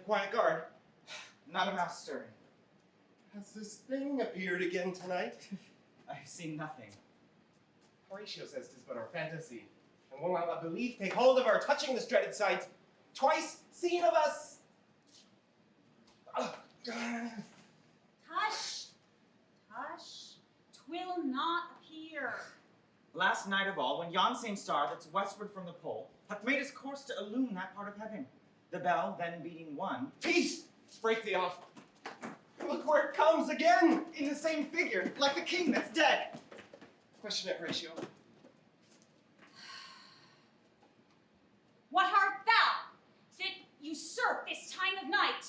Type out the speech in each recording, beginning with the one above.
quiet guard. Not a mouse stirring. Has this thing appeared again tonight? I've seen nothing. Horatio says 'tis but our fantasy, and will not let belief take hold of our touching this dreaded sight. Twice seen of us! Tush! Tush! 'Twill not appear. Last night of all, when yon same star that's westward from the pole hath made his course to illume that part of heaven, the bell then beating one. Peace! Break thee off! Look where it comes again! In the same figure, like the king that's dead. Question it, Horatio. What art thou, that usurp this time of night,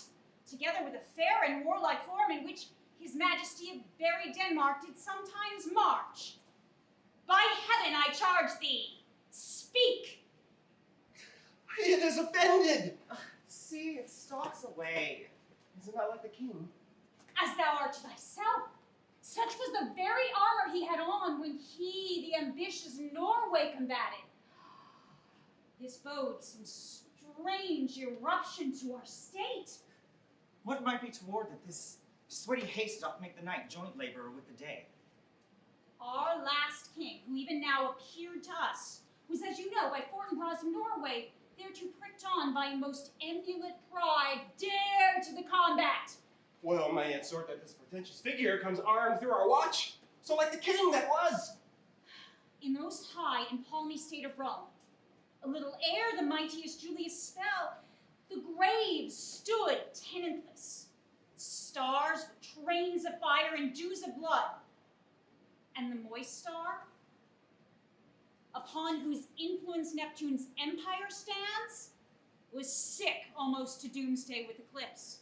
together with a fair and warlike form in which his majesty of very Denmark did sometimes march? By heaven, I charge thee, speak! It is offended! See, it stalks away. Is it not like the king? As thou art thyself. Such was the very armor he had on when he, the ambitious Norway, combated. This bodes some strange eruption to our state. What might be toward that this sweaty haste doth make the night joint laborer with the day? Our last king, who even now appeared to us, was, as you know, by Fortinbras of Norway, thereto pricked on by most emulate pride, dared to the combat. Well, may it sort that this pretentious figure comes armed through our watch, so like the king that was. In the most high and palmy state of Rome, a little ere the mightiest Julius fell, the graves stood tenantless, stars with trains of fire and dews of blood, and the moist star, upon whose influence Neptune's empire stands, was sick almost to doomsday with eclipse,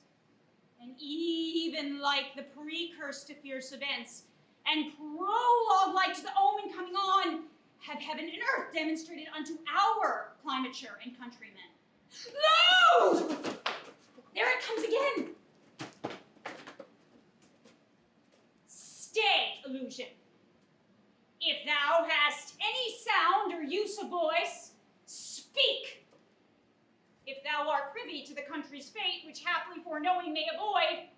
and even like the precurse to fierce events, and prologue-like to the omen coming on, have heaven and earth demonstrated unto our climature and countrymen. Lo! There it comes again! Stay, illusion. If thou hast any sound or use of voice, speak. If thou art privy to the country's fate, which haply foreknowing may avoid,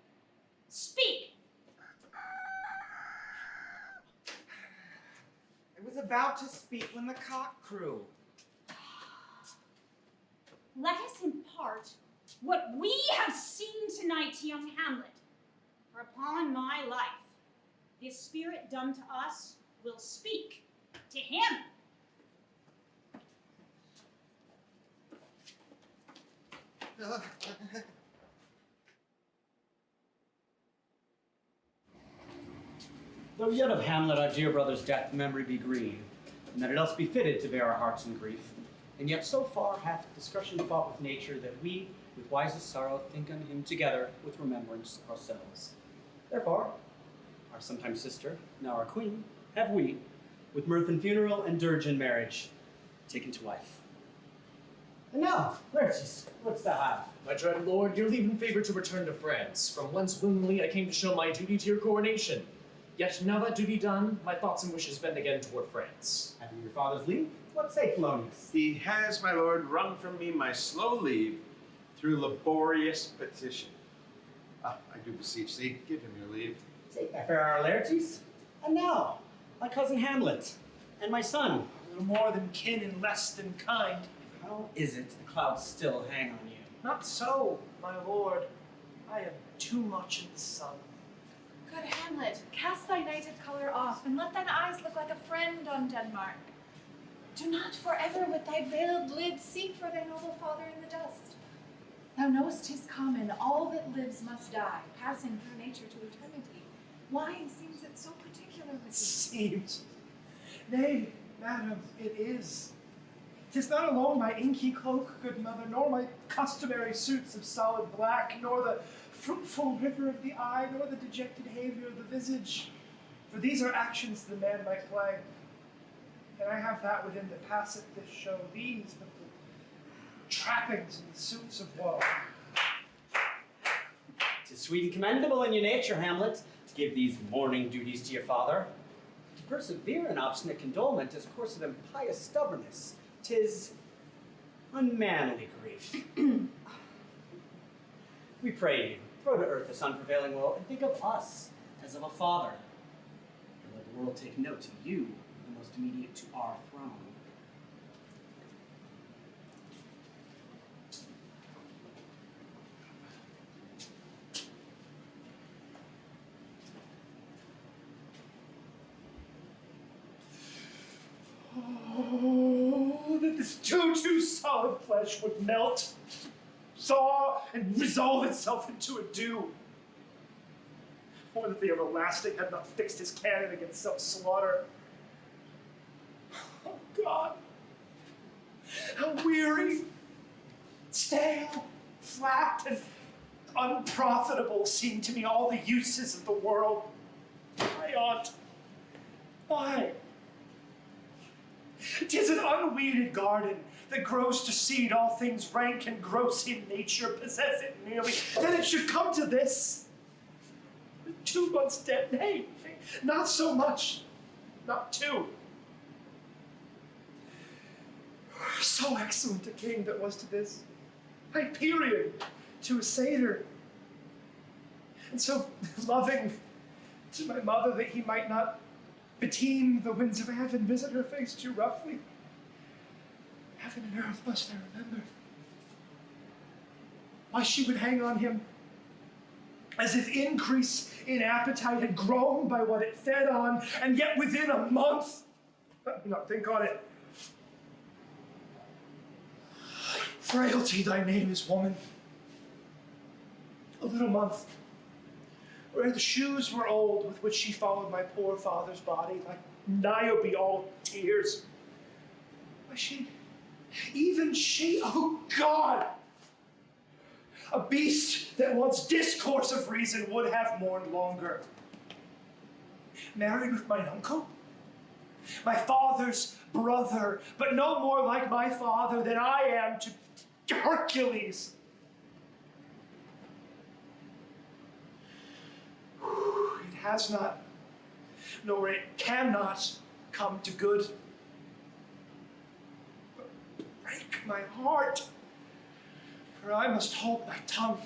speak. I was about to speak when the cock crew. Let us impart what we have seen tonight to young Hamlet. For upon my life, this spirit dumb to us will speak to him. Though yet of Hamlet our dear brother's death memory be green, and that it else be fitted to bear our hearts in grief, and yet so far hath discretion fought with nature that we, with wisest sorrow, think on him together with remembrance ourselves. Therefore, our sometime sister, now our queen, have we, with mirth and funeral and dirge and marriage, taken to wife. And now, Laertes, what's thou have? My dread lord, your leave and favor to return to France, from whence willingly I came to show my duty to your coronation. Yet now that duty done, my thoughts and wishes bend again toward France. Having your father's leave, what say, Polonius? He has, my lord, wrung from me my slow leave through laborious petition. I do beseech thee, give him your leave. Take thy fair our Laertes. And now, my cousin Hamlet, and my son. A little more than kin and less than kind. How is it the clouds still hang on you? Not so, my lord. I am too much in the sun. Good Hamlet, cast thy native colour off, and let thine eyes look like a friend on Denmark. Do not forever with thy veiled lids seek for thy noble father in the dust. Thou knowest 'tis common, all that lives must die, passing through nature to eternity. Why seems it so particular with thee? Seems. Nay, madam, it is. 'Tis not alone my inky cloak, good mother, nor my customary suits of solid black, nor the fruitful river of the eye, nor the dejected behavior of the visage. For these are actions the man might play. And I have that within that passeth this show, these but the trappings and the suits of woe. 'Tis sweet and commendable in your nature, Hamlet, to give these mourning duties to your father. To persevere in obstinate condolement is a course of impious stubbornness. 'Tis unmanly grief. We pray you, throw to earth this unprevailing woe, and think of us as of a father. And let the world take note, you are the most immediate to our throne. Oh, that this too solid flesh would melt, thaw, and resolve itself into a dew. Or that the everlasting had not fixed his cannon against self-slaughter. Oh, God. How weary, stale, flat, and unprofitable seem to me all the uses of the world. My aunt, why? 'Tis an unweeded garden that grows to seed all things rank and gross in nature, possess it merely, that it should come to this. 2 months dead, nay, not so much, not 2. So excellent a king that was to this, Hyperion to a satyr, and so loving to my mother that he might not beteem the winds of heaven, visit her face too roughly. Heaven and earth must I remember. Why she would hang on him as if increase in appetite had grown by what it fed on, and yet within a month, let me not think on it. Frailty, thy name is woman. A little month, where the shoes were old with which she followed my poor father's body, like Niobe all tears. Why even she, oh God! A beast that wants discourse of reason would have mourned longer. Married with my uncle? My father's brother, but no more like my father than I am to Hercules. It has not, nor it cannot come to good. But break my heart, for I must hold my tongue.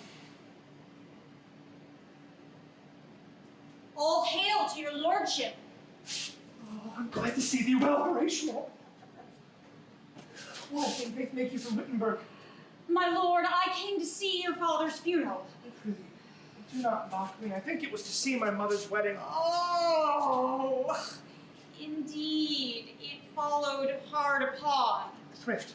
All hail to your lordship. Oh, I'm glad to see thee well, Horatio. What can faith make you from Wittenberg? My lord, I came to see your father's funeral. Prithee, do not mock me. I think it was to see my mother's wedding. Oh, indeed, it followed hard upon. Thrift.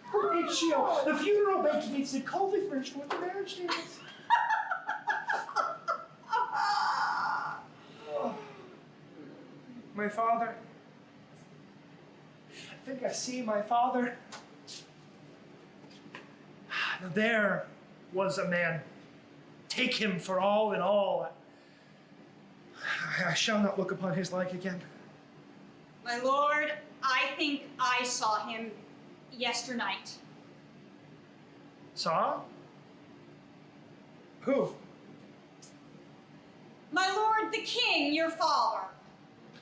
Horatio, the funeral bench needs to be coldly furnished with the marriage tables. Oh. My father. I think I see my father. Now there was a man. Take him for all in all. I shall not look upon his like again. My lord, I think I saw him yesternight. Saw? Who? My lord, the king, your father.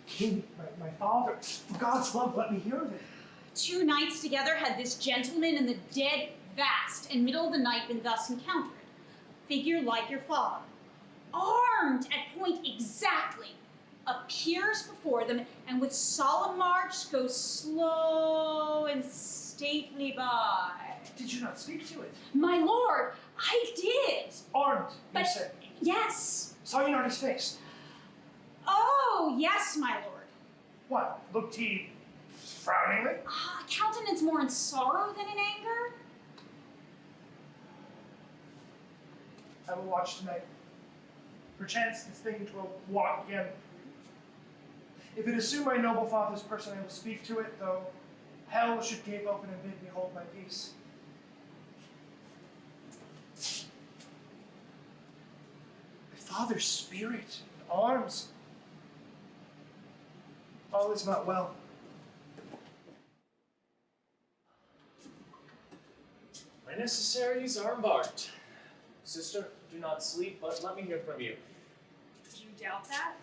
King, my father. For God's love, let me hear of it. 2 nights together had this gentleman in the dead vast and middle of the night been thus encountered. A figure like your father, armed at point exactly, appears before them, and with solemn march goes slow and stately by. Did you not speak to it? My lord, I did. Armed, But you said. yes. Saw you not his face? Oh, yes, my lord. What? Looked he frowningly? A countenance more in sorrow than in anger. I will watch tonight. Perchance this thing will walk again. If it assume my noble father's person, I will speak to it, though hell should gape open and bid me hold my peace. My father's spirit, arms. All is not well. My necessaries are embarked. Sister, do not sleep, but let me hear from you. Do you doubt that?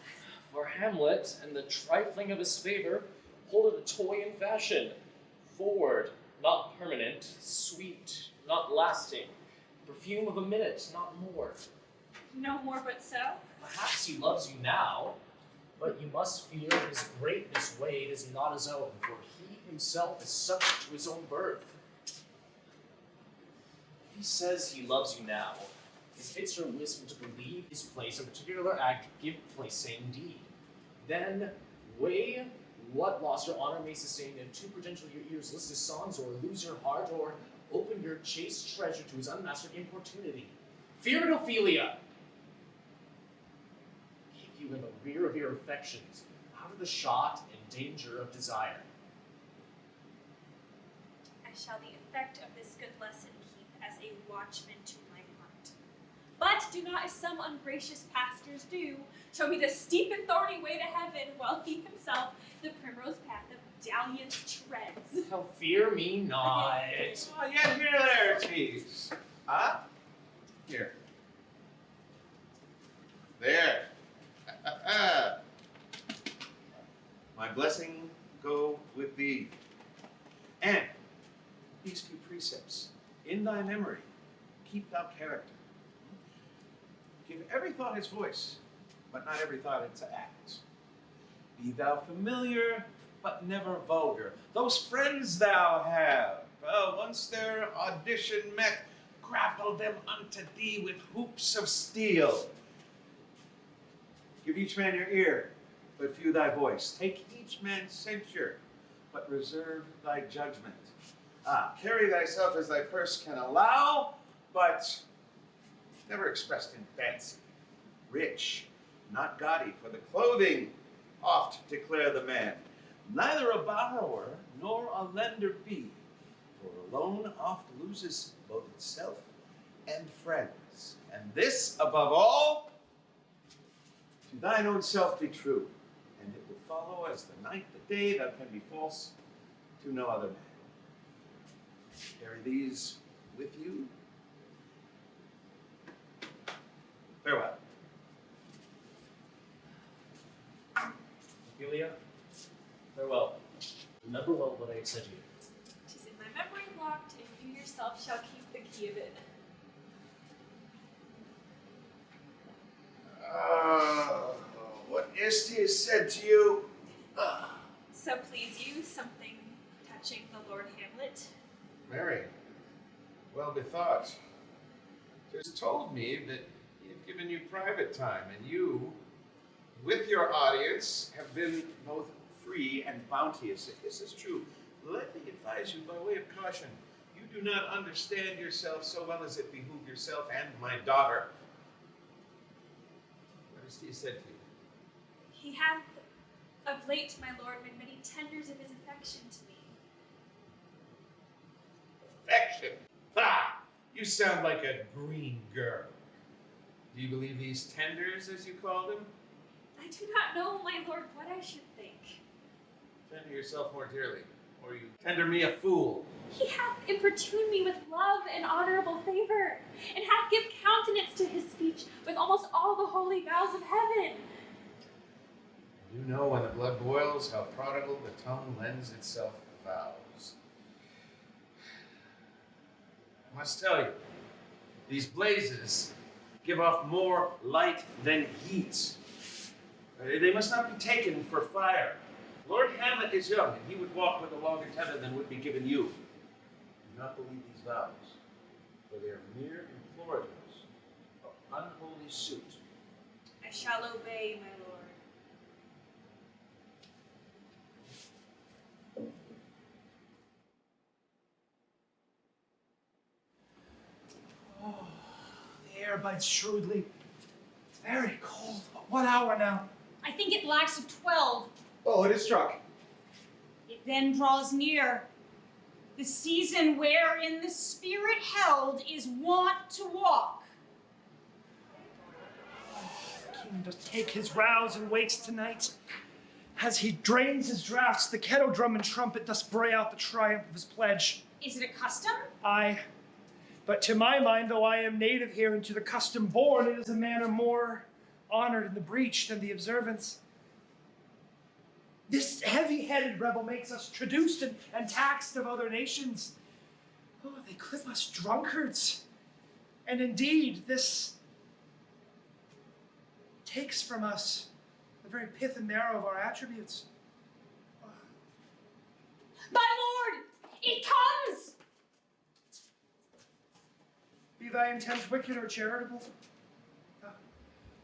For Hamlet and the trifling of his favor, hold it a toy in fashion. Forward, not permanent, sweet, not lasting, Perfume of a minute, not more. No more but so. Perhaps he loves you now, but you must fear his greatness weighed is not his own, for he himself is subject to his own birth. If he says he loves you now, it fits your wisdom to believe his place in particular act give place same deed. Then weigh what loss your honor may sustain, and to prudential your ears list his songs, or lose your heart, or open your chaste treasure to his unmastered importunity. Fear it, Ophelia! Keep you in the rear of your affections, out of the shot and danger of desire. I shall the effect of this good lesson keep as a watchman to my heart. But do not, as some ungracious pastors do, show me the steep and thorny way to heaven, while he himself the primrose path of dalliance treads. Oh, fear me not. Oh, yet here, Laertes. Ah? Here. There. My blessing go with thee. And these few precepts, in thy memory, keep thou character. Give every thought its voice, but not every thought its act. Be thou familiar, but never vulgar. Those friends thou have, once their audition met, grapple them unto thee with hoops of steel. Give each man your ear, but few thy voice. Take each man's censure, but reserve thy judgment. Carry thyself as thy purse can allow, but never expressed in fancy. Rich, not gaudy, for the clothing oft declare the man. Neither a borrower nor a lender be, for a loan oft loses both itself and friends. And this, above all, to thine own self be true, and it will follow as the night the day thou can be false to no other man. Carry these with you. Farewell. Ophelia, farewell. Remember well what I have said to you. 'Tis in my memory locked, and you yourself shall keep the key of it. What Iste has said to you? So please you, something touching the Lord Hamlet. Mary, well bethought. 'Tis told me that he have given you private time, and you, with your audience, have been both free and bounteous. If this is true, let me advise you by way of caution. You do not understand yourself so well as it behoove yourself and my daughter. What has he said to you? He hath of late, my lord, made many tenders of his affection to me. Affection? Ha! You sound like a green girl. Do you believe these tenders, as you call them? I do not know, my lord, what I should think. Tender yourself more dearly, or you tender me a fool. He hath importuned me with love and honorable favor, and hath give countenance to his speech with almost all the holy vows of heaven. You know when the blood boils how prodigal the tongue lends itself vows. I must tell you, these blazes give off more light than heat. They must not be taken for fire. Lord Hamlet is young, and he would walk with a longer tether than would be given you. Do not believe these vows, for they are mere implorables of unholy suit. I shall obey, my lord. Oh, the air bites shrewdly. It's very cold. What hour now? I think it lacks of 12. Oh, it is struck. It then draws near. The season wherein the spirit held is wont to walk. The king does take his rouse and wakes tonight. As he drains his draughts, the kettle drum and trumpet thus bray out the triumph of his pledge. Is it a custom? Aye. But to my mind, though I am native here and to the custom born, it is a manner more honored in the breach than the observance. This heavy-headed rebel makes us traduced and taxed of other nations. Oh, they clip us drunkards. And indeed, this takes from us the very pith and marrow of our attributes. My lord, it comes! Be thy intent wicked or charitable,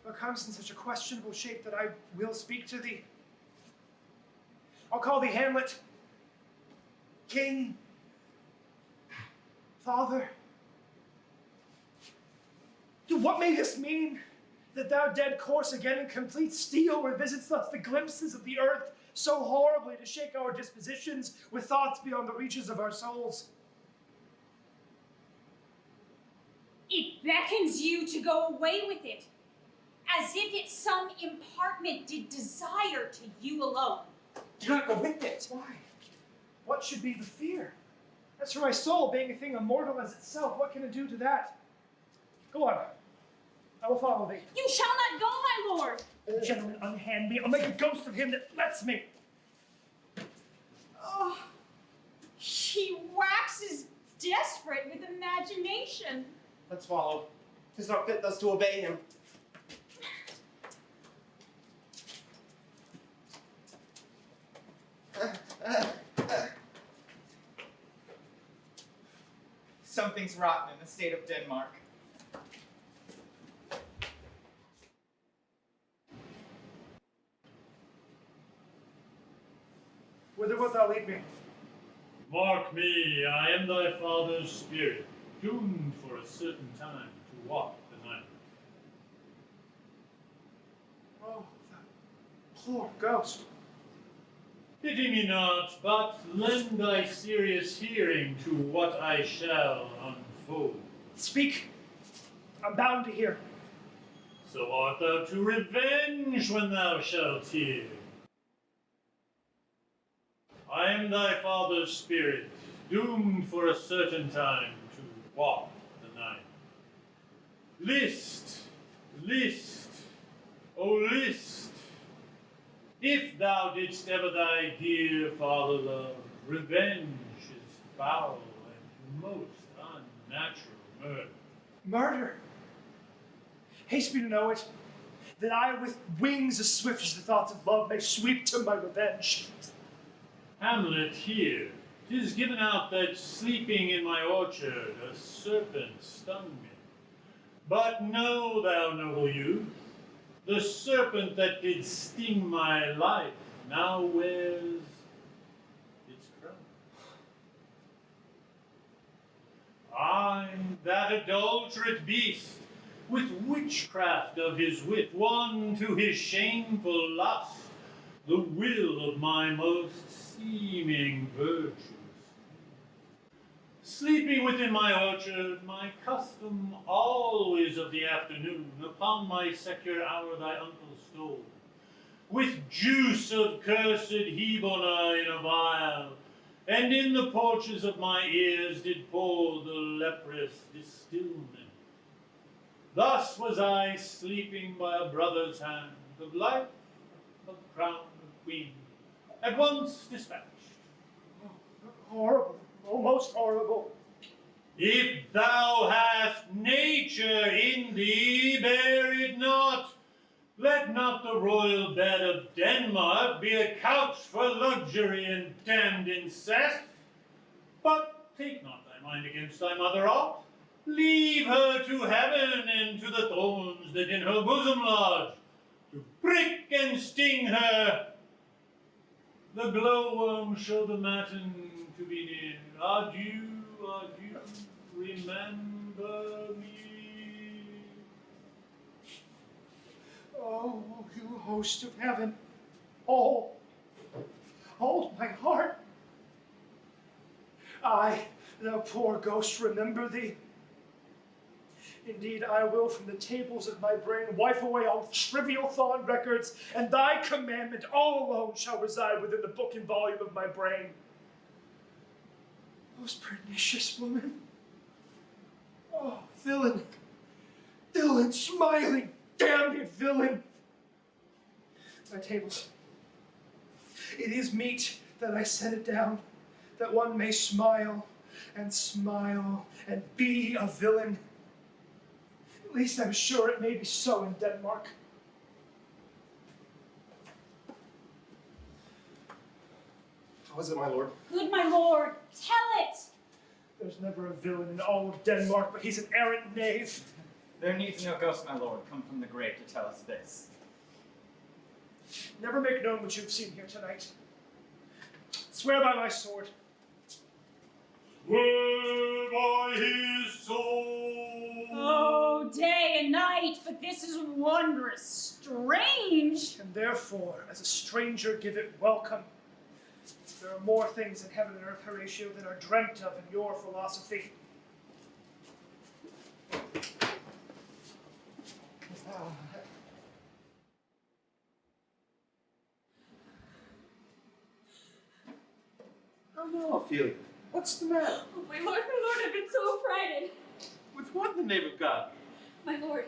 what comes in such a questionable shape that I will speak to thee. I'll call thee Hamlet, King, Father. What may this mean? That thou dead course again in complete steel revisits thus the glimpses of the earth so horribly to shake our dispositions with thoughts beyond the reaches of our souls. It beckons you to go away with it, as if it's some impartment did desire to you alone. Do not go with it. Why? What should be the fear? As for my soul, being a thing immortal as itself, what can it do to that? Go on. I will follow thee. You shall not go, my lord! Gentlemen, unhand me. I'll make a ghost of him that lets me. Oh, he waxes desperate with imagination. Let's follow. 'Tis not fit thus to obey him. Something's rotten in the state of Denmark. Whither wilt thou lead me? Mark me, I am thy father's spirit, doomed for a certain time to walk the night. Oh, that poor ghost. Pity me not, but lend thy serious hearing to what I shall unfold. Speak. I'm bound to hear. So art thou to revenge when thou shalt hear. I am thy father's spirit, doomed for a certain time to walk the night. List, list, oh list, if thou didst ever thy dear father love, revenge is foul and most unnatural murder. Murder. Haste me to know it, that I with wings as swift as the thoughts of love may sweep to my revenge. Hamlet, here, 'tis given out that sleeping in my orchard a serpent stung me. But know thou, noble youth, the serpent that did sting my life now wears its crown. Aye, that adulterate beast, with witchcraft of his wit, won to his shameful lust the will of my most seeming virtues. Sleeping within my orchard, my custom always of the afternoon, upon my secure hour thy uncle stole, with juice of cursed Hebona in a vial, and in the porches of my ears did pour the leprous distillment. Thus was I sleeping by a brother's hand, of life, of crown, of queen, at once dispatched. Horrible. Oh, most horrible. If thou hast nature in thee, bear it not. Let not the royal bed of Denmark be a couch for luxury and damned incest. But take not thy mind against thy mother aught. Leave her to heaven and to the thorns that in her bosom lodge, to prick and sting her. The glowworm show the matin to be near. Adieu, adieu, remember me. Oh, you host of heaven, hold my heart. I, thou poor ghost, remember thee. Indeed, I will from the tables of my brain wipe away all trivial thought and records, and thy commandment all alone shall reside within the book and volume of my brain. Most pernicious woman. Oh, villain. Villain, smiling, damned villain. My tables. It is meet that I set it down, that one may smile and be a villain. At least I'm sure it may be so in Denmark. How is it, my lord? Good, my lord. Tell it. There's never a villain in all of Denmark, but he's an arrant knave. There needs no ghost, my lord, come from the grave to tell us this. Never make known what you've seen here tonight. Swear by my sword. Swear by his soul. Oh, day and night, but this is wondrous strange. And therefore, as a stranger, give it welcome. There are more things in heaven and earth, Horatio, than are dreamt of in your philosophy. Oh no, Ophelia. What's the matter? Oh, my lord, I've been so affrighted. With what in the name of God? My lord,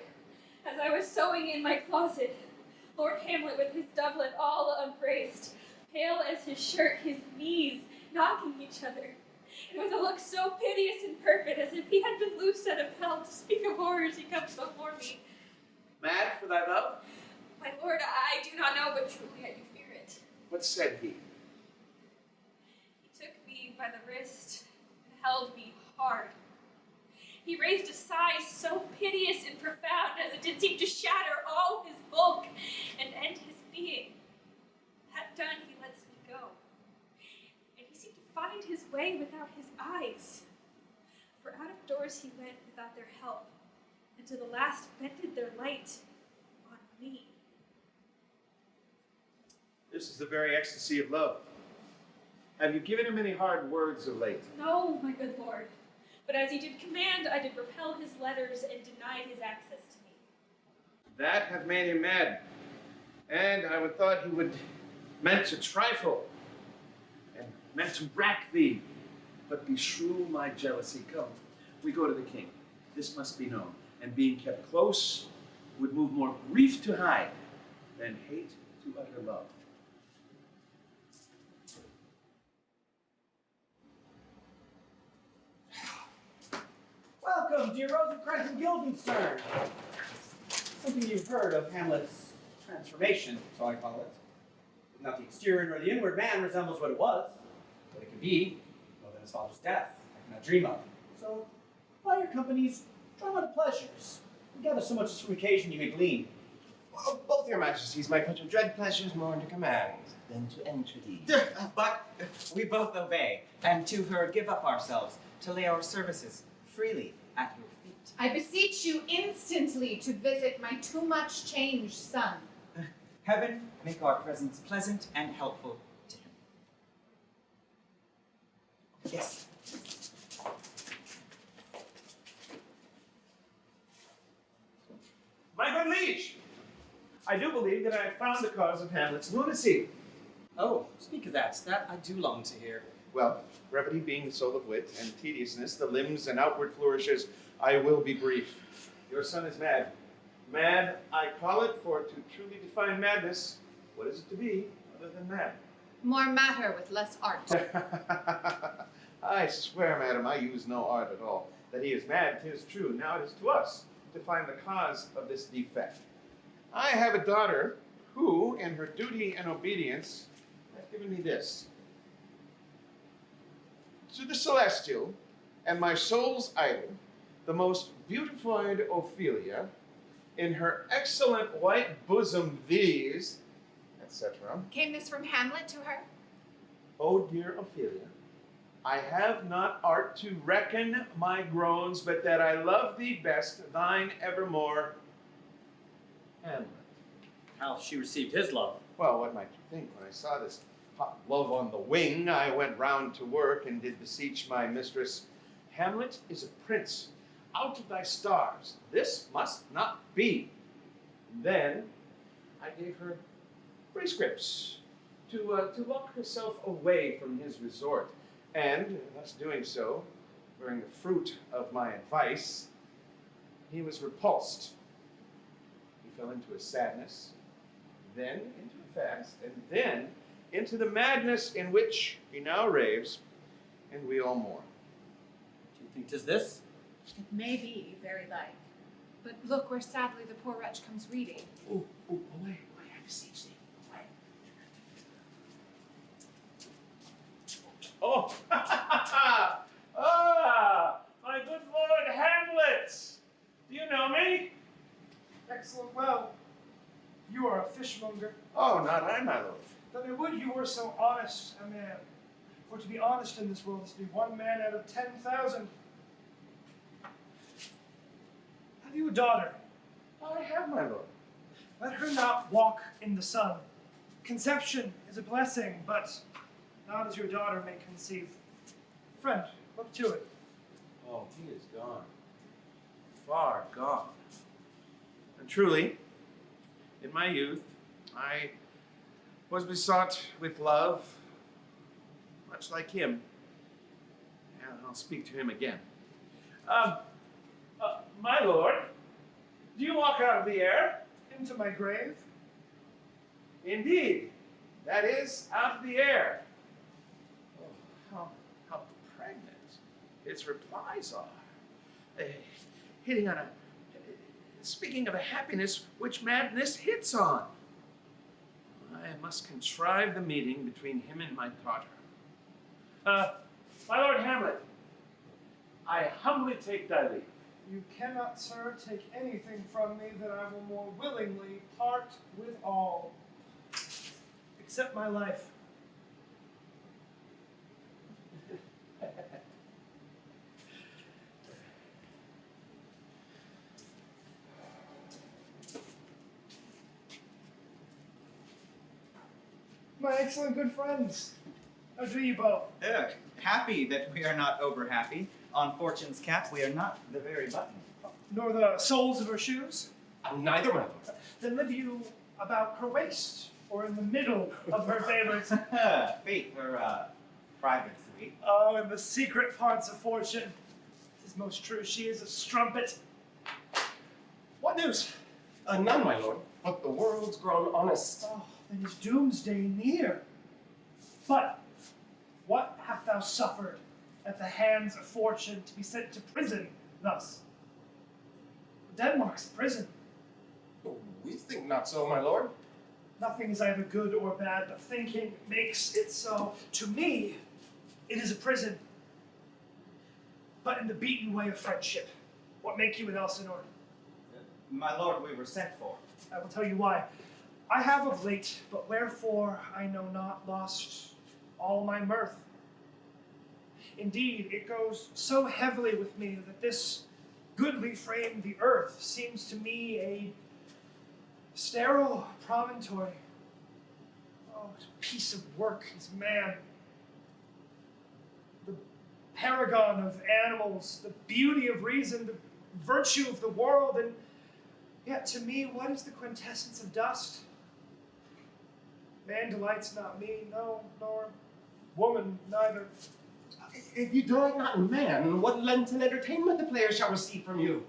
as I was sewing in my closet, Lord Hamlet with his doublet all unbraced, pale as his shirt, his knees knocking each other, and with a look so piteous and perfect as if he had been loosed out of hell. To speak of horrors, he comes before me. Mad for thy love? My lord, I do not know, but truly I do fear it. What said he? He took me by the wrist and held me hard. He raised a sigh so piteous and profound as it did seem to shatter all his bulk and end his being. That done, he lets me go. And he seemed to find his way without his eyes. For out of doors he went without their help, and to the last bended their light on me. This is the very ecstasy of love. Have you given him any hard words of late? No, my good lord. But as he did command, I did repel his letters and denied his access to me. That hath made him mad. And I would thought he would meant to trifle, and meant to rack thee. But beshrew my jealousy. Come, we go to the king. This must be known. And being kept close would move more grief to hide than hate to utter love. Welcome, dear Rosencrantz and Guildenstern. Something you've heard of Hamlet's transformation, so I call it. Not the exterior nor the inward man resembles what it was. What it can be, more than his father's death, I cannot dream of. So, by your companies, try not of pleasures. And gather so much as from occasion you may glean. Well, both your majesties might put your dread pleasures more into command than to enter thee. But we both obey, and to her give up ourselves, to lay our services freely at your feet. I beseech you instantly to visit my too much changed son. Heaven make our presence pleasant and helpful to him. Yes. My good liege, I do believe that I have found the cause of Hamlet's lunacy. Oh, speak of that. That I do long to hear. Well, brevity being the soul of wit, and tediousness the limbs and outward flourishes, I will be brief. Your son is mad. Mad, I call it, for to truly define madness, what is it to be other than mad? More matter with less art. I swear, madam, I use no art at all. That he is mad, 'tis true. Now it is to us to find the cause of this defect. I have a daughter who, in her duty and obedience, has given me this. To the celestial and my soul's idol, the most beautified Ophelia, in her excellent white bosom these, etc. Came this from Hamlet to her? O dear Ophelia, I have not art to reckon my groans, but that I love thee best, thine evermore, Hamlet. How she received his love. Well, what might you think? When I saw this hot love on the wing, I went round to work and did beseech my mistress, Hamlet is a prince. Out of thy stars, this must not be. And then I gave her prescripts to lock herself away from his resort. And, thus doing so, bearing the fruit of my advice, he was repulsed. He fell into a sadness, then into a fast, and then into the madness in which he now raves, and we all mourn. Do you think 'tis this? It may be very like. But look where sadly the poor wretch comes reading. Away, I beseech thee, away. Oh, my good Lord Hamlet. Do you know me? Excellent. Well, you are a fishmonger. Oh, not I, my lord. Then I would you were so honest a man. For to be honest in this world is to be one man out of 10,000. Have you a daughter? I have, my lord. Let her not walk in the sun. Conception is a blessing, but not as your daughter may conceive. Friend, look to it. Oh, he is gone. Far gone. And truly, in my youth, I was besought with love, much like him. And I'll speak to him again. My lord, do you walk out of the air? Into my grave? Indeed. That is, out of the air. Oh, how pregnant its replies are. Hitting on speaking of a happiness which madness hits on. I must contrive the meeting between him and my daughter. My lord Hamlet, I humbly take thy leave. You cannot, sir, take anything from me that I will more willingly part with all, except my life. My excellent good friends, how do you both? Happy that we are not over happy. On Fortune's cap, we are not the very button. Nor the soles of her shoes? Neither, my lord. Then live you about her waist, or in the middle of her favorites? Faith, her private suite. Oh, in the secret parts of Fortune. 'Tis most true, she is a strumpet. What news? None, my lord. But the world's grown honest. Oh, then is doomsday near. But what hast thou suffered at the hands of Fortune to be sent to prison thus? Denmark's a prison. We think not so, my lord. Nothing is either good or bad, but thinking makes it so. To me, it is a prison. But in the beaten way of friendship. What make you with Elsinore? My lord, we were sent for. I will tell you why. I have of late, but wherefore I know not, lost all my mirth. Indeed, it goes so heavily with me that this goodly frame, the earth, seems to me a sterile promontory. Oh, piece of work is man. The paragon of animals, the beauty of reason, the virtue of the world, and yet to me, what is the quintessence of dust? Man delights not me, no, nor woman neither. If you delight not in man, what Lenten entertainment the players shall receive from you?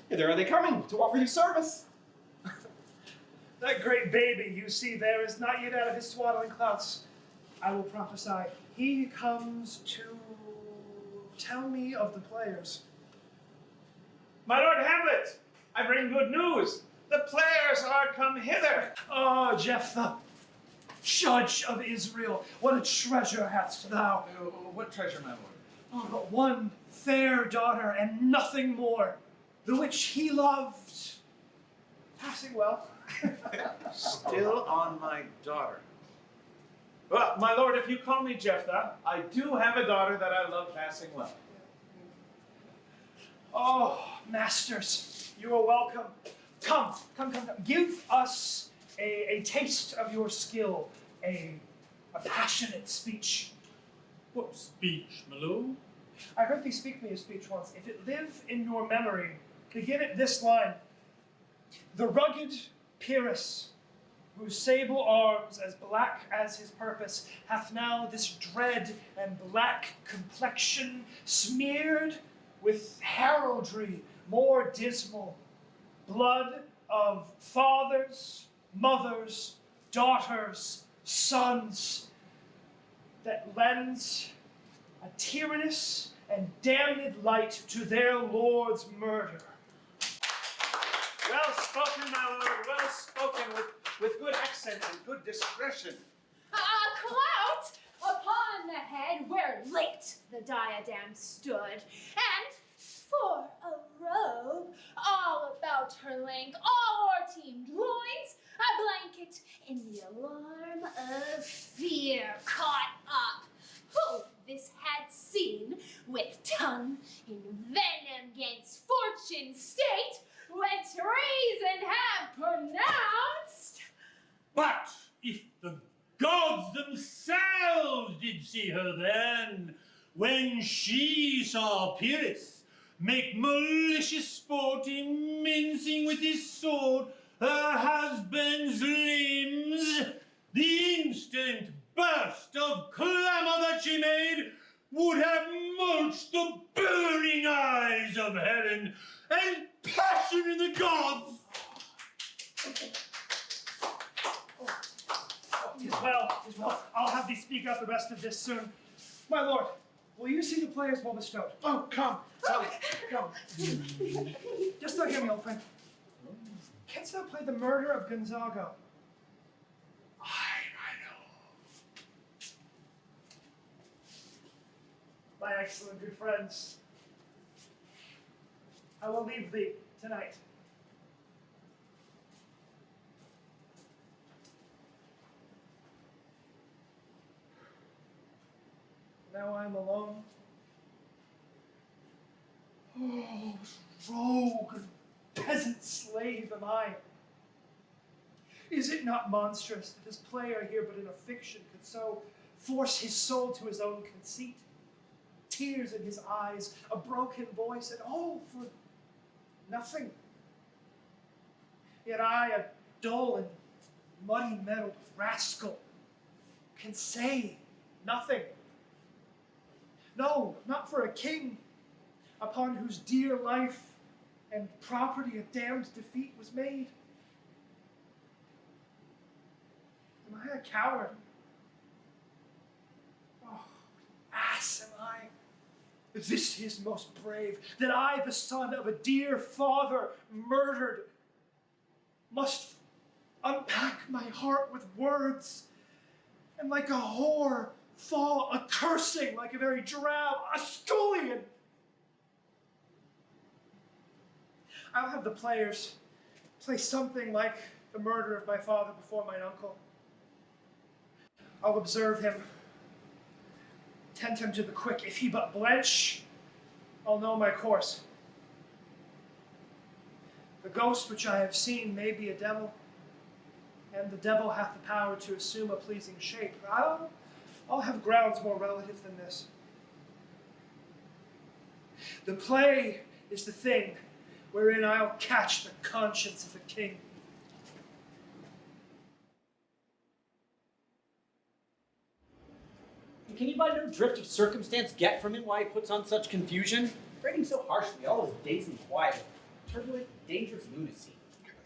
Hither are they coming to offer you service. That great baby you see there is not yet out of his swaddling clouts. I will prophesy. He comes to tell me of the players. My lord Hamlet, I bring good news. The players are come hither. Oh, Jephthah, judge of Israel, what a treasure hast thou. What treasure, my lord? Oh, but one fair daughter and nothing more, the which he loved. Passing well. Still on my daughter. Well, my lord, if you call me Jephthah, I do have a daughter that I love passing well. Oh, masters, you are welcome. Come. Give us a taste of your skill, a passionate speech. What speech, my lord? I heard thee speak me a speech once. If it live in your memory, begin at this line. The rugged Pyrrhus, whose sable arms, as black as his purpose, hath now this dread and black complexion smeared with heraldry more dismal, blood of fathers, mothers, daughters, sons, that lends a tyrannous and damned light to their lord's murder. spoken, my lord, well spoken, with good accent and good discretion. Clout upon the head where late the diadem stood, and for a robe all about her length, all o'er-teamed loins, a blanket in the alarm of fear caught up. Who this had seen, with tongue in venom 'gainst fortune's state, with treason have pronounced. But if the gods themselves did see her then, when she saw Pyrrhus make malicious sport in mincing with his sword her husband's limbs, the instant burst of clamor that she made would have mulched the burning eyes of heaven and passion in the gods. Tis well. I'll have thee speak out the rest of this soon. My lord, will you see the players well bestowed? Oh, come, Tully, come. Just thou hear me, old friend. Canst thou play the murder of Gonzago? My excellent good friends, I will leave thee tonight. Now I am alone. Oh, rogue and peasant slave am I. Is it not monstrous that this player here but in a fiction could so force his soul to his own conceit? Tears in his eyes, a broken voice, and all for nothing. Yet I, a dull and muddy-mettled rascal, can say nothing. No, not for a king, upon whose dear life and property a damned defeat was made. Am I a coward? Oh, ass am I. This is most brave, that I, the son of a dear father murdered, must unpack my heart with words, and like a whore fall a-cursing like a very drab, a scullion. I'll have the players play something like the murder of my father before mine uncle. I'll observe him, tend him to the quick. If he but blench, I'll know my course. The ghost which I have seen may be a devil, and the devil hath the power to assume a pleasing shape. I'll have grounds more relative than this. The play is the thing wherein I'll catch the conscience of the king. And can you by no drift of circumstance get from him why he puts on such confusion? Rating so harshly all his days in quiet, turbulent, dangerous lunacy.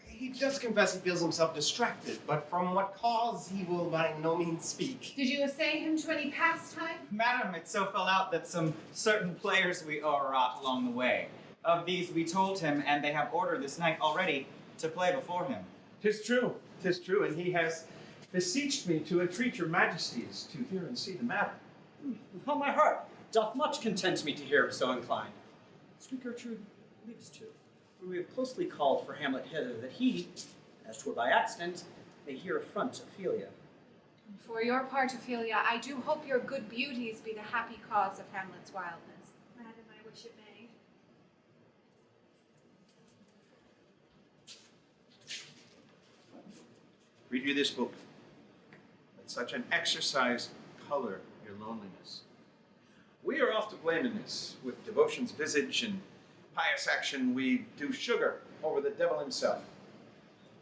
He does confess he feels himself distracted, but from what cause he will by no means speak. Did you assay him to any pastime? Madam, it so fell out that some certain players we o'erwrought along the way. Of these we told him, and they have order this night already to play before him. 'Tis true, and he has beseeched me to entreat your majesties to hear and see the matter. Upon my heart, doth much content me to hear him so inclined. Sweet Gertrude, leave us to, for we have closely called for Hamlet hither, that he, as 'twere by accident, may hear affront Ophelia. For your part, Ophelia, I do hope your good beauties be the happy cause of Hamlet's wildness. Madam, I wish it may. Read you this book. Let such an exercise color your loneliness. We are oft to blame in this. With devotion's visage and pious action, we do sugar over the devil himself.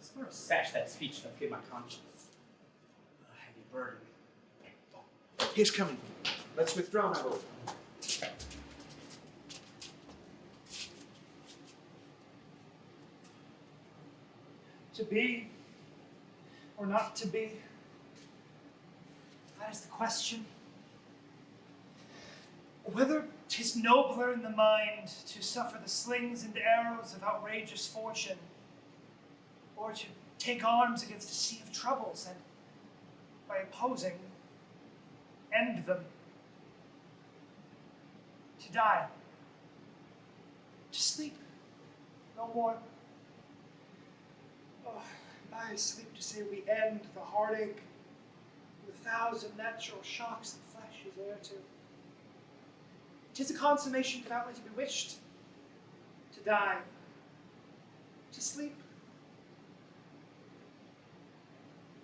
Swear a sash that speech doth give my conscience a heavy burden. He's coming. Let's withdraw, my lord. To be or not to be? That is the question. Whether 'tis nobler in the mind to suffer the slings and arrows of outrageous fortune, or to take arms against a sea of troubles and, by opposing, end them. To die. To sleep. No more. Oh, I sleep to say we end the heartache with 1,000 natural shocks that flesh is heir to. 'Tis a consummation devoutly to be wished. To die. To sleep.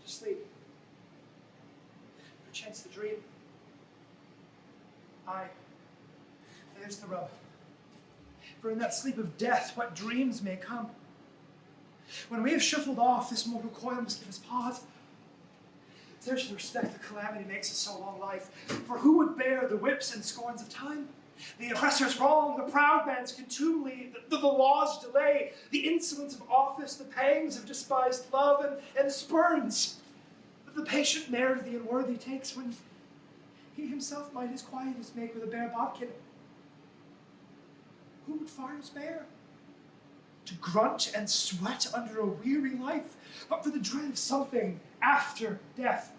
To sleep. Perchance the dream. Aye. There's the rub. For in that sleep of death, what dreams may come. When we have shuffled off, this mortal coil must give us pause. There shall respect the calamity makes us so long life. For who would bear the whips and scorns of time? The oppressor's wrong, the proud man's contumely, the law's delay, the insolence of office, the pangs of despised love, and spurns that the patient merit the unworthy takes when he himself might his quietness make with a bare bodkin. Who would fires bear? To grunt and sweat under a weary life, but for the dread of something after death.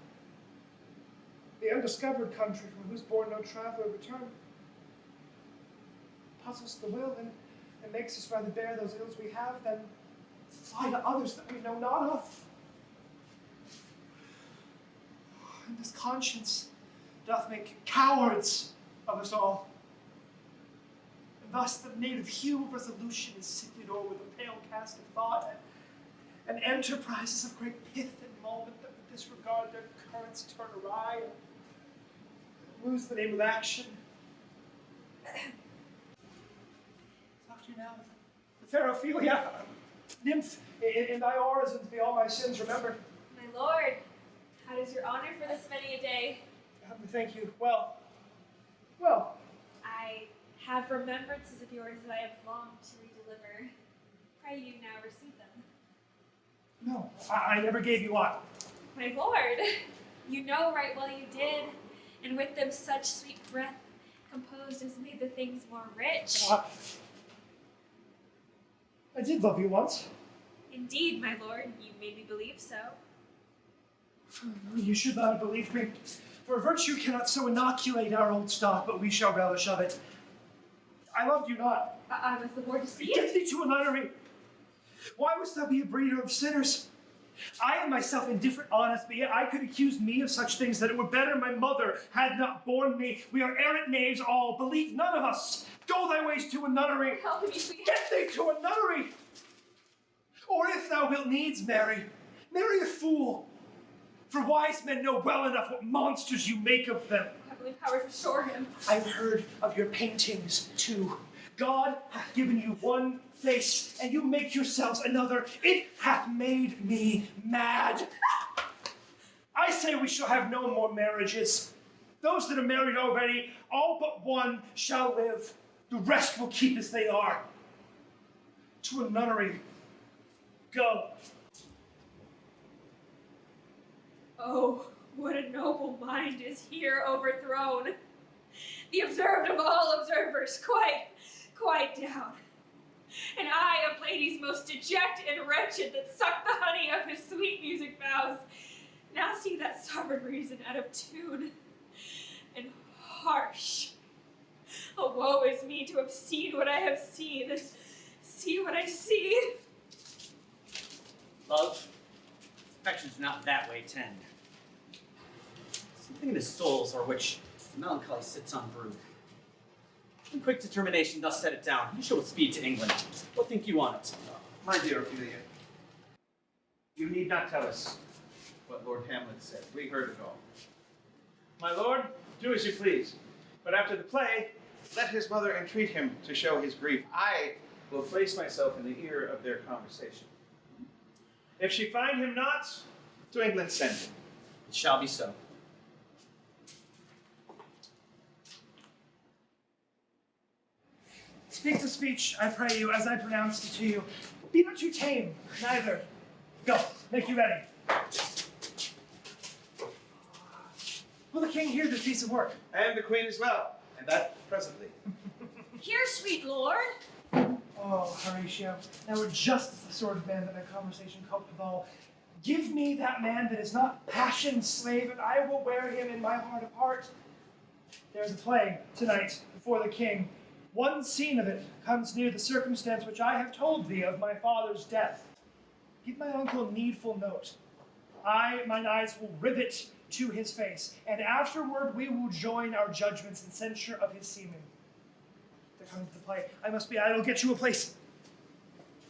The undiscovered country from whose bourne no traveller return puzzles the will and makes us rather bear those ills we have than fly to others that we know not of. And this conscience doth make cowards of us all. And thus the native hue of resolution is sicklied o'er with a pale cast of thought, and enterprises of great pith and moment that with disregard their currents turn awry and lose the name of action. Talk to you now with the fair Ophelia, nymph, in thy orisons be all my sins remembered. My lord, how does your honor for this many a day? Thank you. Well. I have remembrances of yours that I have longed to redeliver. Pray you now receive them. No, I never gave you aught. My lord, you know right well you did, and with them such sweet breath composed as made the things more rich. I did love you once. Indeed, my lord, you made me believe so. You should not have believed me. For virtue cannot so inoculate our old stock, but we shall relish of it. I loved you not. I was the more deceived. Get thee to a nunnery. Why wouldst thou be a breeder of sinners? I am myself indifferent honest, but yet I could accuse me of such things that it were better my mother had not borne me. We are errant knaves all, believe none of us. Go thy ways to a nunnery. Help me, sweet. Get thee to a nunnery. Or if thou wilt needs marry a fool. For wise men know well enough what monsters you make of them. Heavenly powers restore him. I've heard of your paintings, too. God hath given you one face, and you make yourselves another. It hath made me mad. I say we shall have no more marriages. Those that are married already, all but one shall live. The rest will keep as they are. To a nunnery. Go. Oh, what a noble mind is here overthrown. The observed of all observers, quite down. And I, of ladies most dejected and wretched, that suck the honey of his sweet music vows, now see that sovereign reason out of tune and harsh. Oh, woe is me to have seen what I have seen, and see what I see. Love, affections not that way tend. Something in his souls o'er which melancholy sits on brood. In quick determination thus set it down, you shall with speed to England. What think you on it? My dear Ophelia, you need not tell us what Lord Hamlet said. We heard it all. My lord, do as you please. But after the play, let his mother entreat him to show his grief. I will place myself in the ear of their conversation. If she find him not, to England send him. It shall be so. Speak the speech, I pray you, as I pronounced it to you. Be not too tame, neither. Go, make you ready. Will the king hear this piece of work? And the queen as well, and that presently. Here, sweet lord. Oh, Oh, Horatio, thou art just the sort of man that my conversation coped withal. Give me that man that is not passion's slave, and I will wear him in my heart of heart. There is a play tonight before the king. One scene of it comes near the circumstance which I have told thee of my father's death. Give my uncle needful note. Mine eyes will rivet to his face, and afterward we will join our judgments in censure of his seeming. They're coming to the play. I must be idle. Get you a place.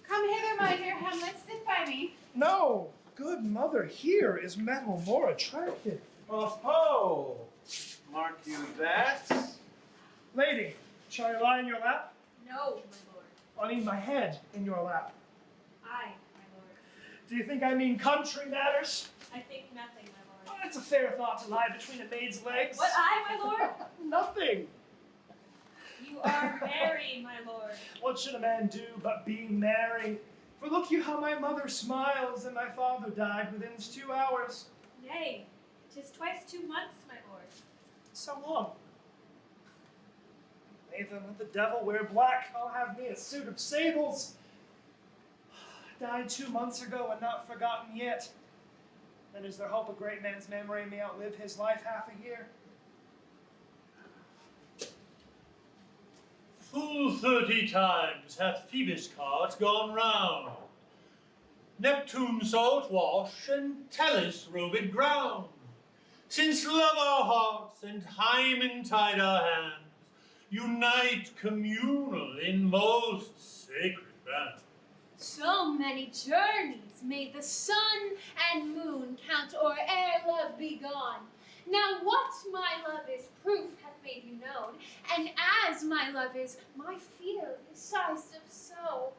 Come hither, my dear Hamlet. Sit by me. No, good mother, here is metal more attractive. Oh, ho! Mark you that? Lady, shall I lie in your lap? No, my lord. I mean my head in your lap. Aye, my lord. Do you think I mean country matters? I think nothing, my Oh, lord. that's a fair thought to lie between a maid's legs. What, I, my lord? Nothing. You are merry, my lord. What should a man do but be merry? For look you how my mother smiles, and my father died within 2 hours. Nay, 'tis twice 2 months, my lord. So long. Nathan, let the devil wear black. I'll have me a suit of sables. Died 2 months ago and not forgotten yet. Then is there hope a great man's memory may outlive his life half a year? Full 30 times hath Phoebus' cart gone round, Neptune salt wash, and Tellus robed ground, since love our hearts and Hymen tied our hands, unite communal in most sacred bands. So many journeys made the sun and moon count o'er ere love be gone. Now what my love is, proof hath made you known, and as my love is, my fear is sized up so.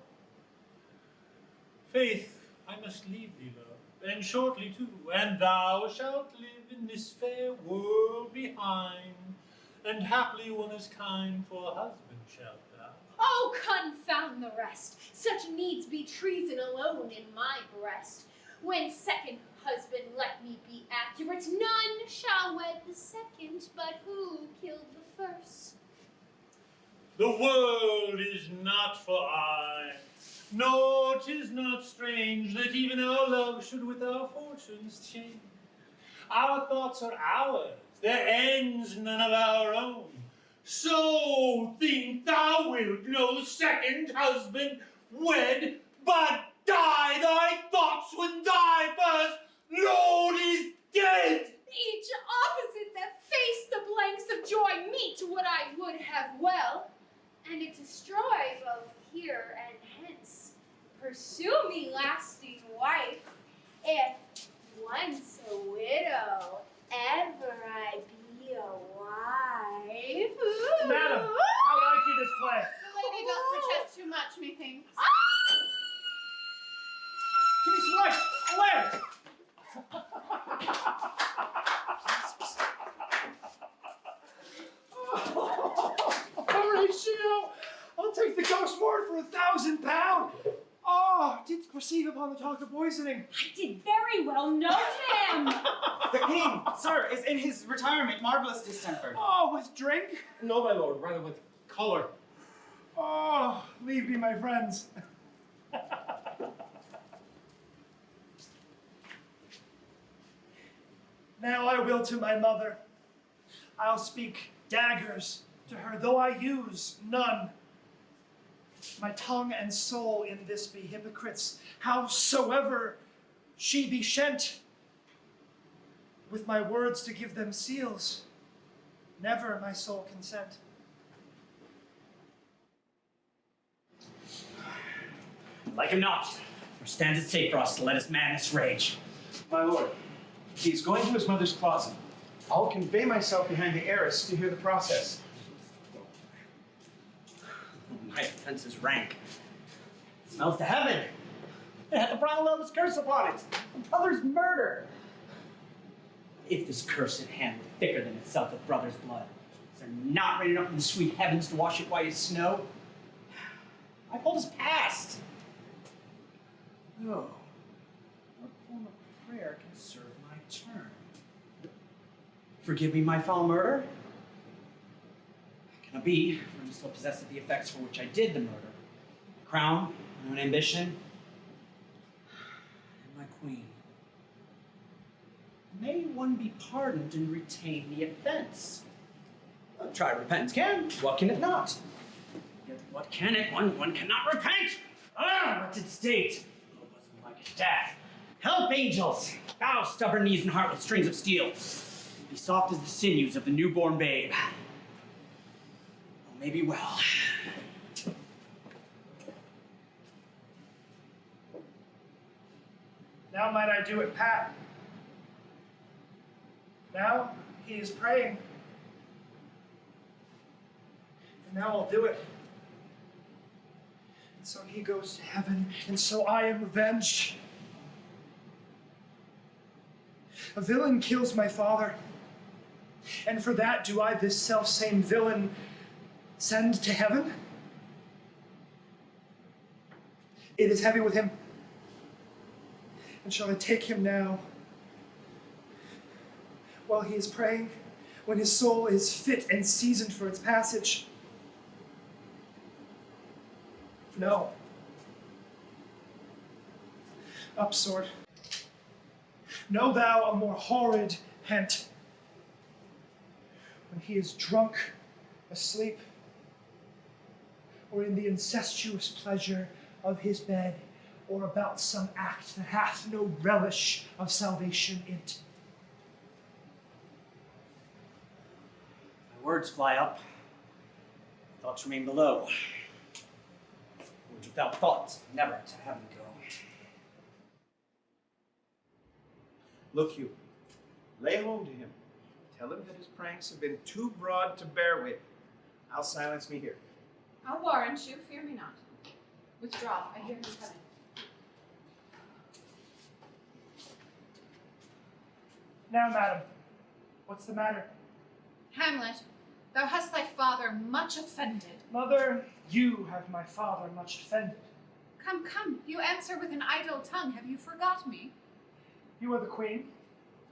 Faith, I must leave thee, love, and shortly too, and thou shalt live in this fair world behind, and haply one as kind for a husband shalt thou. Oh, confound the rest! Such needs be treason alone in my breast. When second husband, let me be accurate, none shall wed the second, but who killed the first? The world is not for aye, nor 'tis not strange that even our love should with our fortunes change. Our thoughts are ours, their ends none of our own. So think thou wilt no second husband wed, but die thy thoughts when thy first lord is dead. Each opposite that face the blanks of joy meet what I would have well, and it destroy both here and hence. Pursue me, lasting wife, if once a widow, ever I be a wife. Madam, how like you this play? The lady doth protest too much, methinks. Give me some light! Away! Horatio! I'll take the ghost word for £1,000. Oh, didst perceive upon the talk of poisoning? I did very well note him. The king, sir, is in his retirement, marvelous distempered. Oh, with drink? No, my lord, rather with color. Oh, leave me, my friends. Now I will to my mother. I'll speak daggers to her, though I use none. My tongue and soul in this be hypocrites, howsoever she be shent. With my words to give them seals, never my soul consent. Like him not, or stands it safe for us to let his madness rage. My lord, he's going to his mother's closet. I'll convey myself behind the arras to hear the process. My offense is rank. It smells to heaven. It hath a brother's curse upon it. A brother's murder. If this cursed hand were thicker than itself with brother's blood, is there not rain enough from the sweet heavens to wash it white as snow? My fault is past. Oh, what form of prayer can serve my turn? Forgive me my foul murder? Cannot be, for I'm still possessed of the effects for which I did the murder. crown, my own ambition, and my queen. May one be pardoned and retain the offense? Try repentance can, what can it not? Yet what can it? One cannot repent! Wretched state! Oh, wasn't like a death. Help, angels! Bow stubborn knees and heart with strings of steel. Be soft as the sinews of the newborn babe. All may be well. Now might I do it, Pat. Now he is praying. And now I'll do it. And so he goes to heaven, and so I am revenged. A villain kills my father, and for that do I this self-same villain send to heaven? It is heavy with him. And shall I take him now, while he is praying, when his soul is fit and seasoned for its passage? No. Up, sword. Know thou a more horrid hint. When he is drunk, asleep, or in the incestuous pleasure of his bed, or about some act that hath no relish of salvation in't. My words fly up, thoughts remain below. Words without thoughts never to heaven go. Look you, lay hold to him. Tell him that his pranks have been too broad to bear with. I'll silence me here. I'll warrant you, fear me not. Withdraw, I hear him coming. Now, madam, what's the matter? Hamlet, thou hast thy father much offended. Mother, you have my father much offended. Come, come, you answer with an idle tongue. Have you forgot me? You are the queen.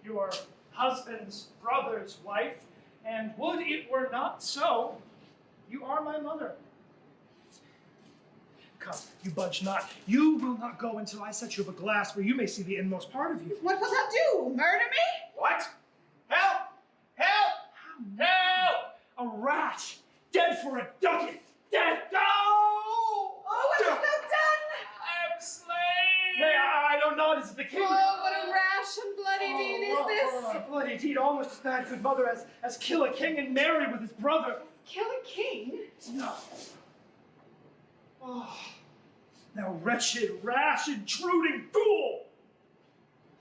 You are husband's brother's wife, and would it were not so, you are my mother. Come, you budge not. You will not go until I set you up a glass where you may see the inmost part of you. What wilt thou do? Murder me? What? Help! Help! Help! A rat, dead for a ducat, dead. No! Oh, what hast thou done? I'm slain! Nay, I don't know. Is it the king? Oh, what a rash and bloody deed is this? A bloody deed, almost as bad, good mother, as kill a king and marry with his brother. Kill a king? No. Oh, thou wretched, rash, intruding fool!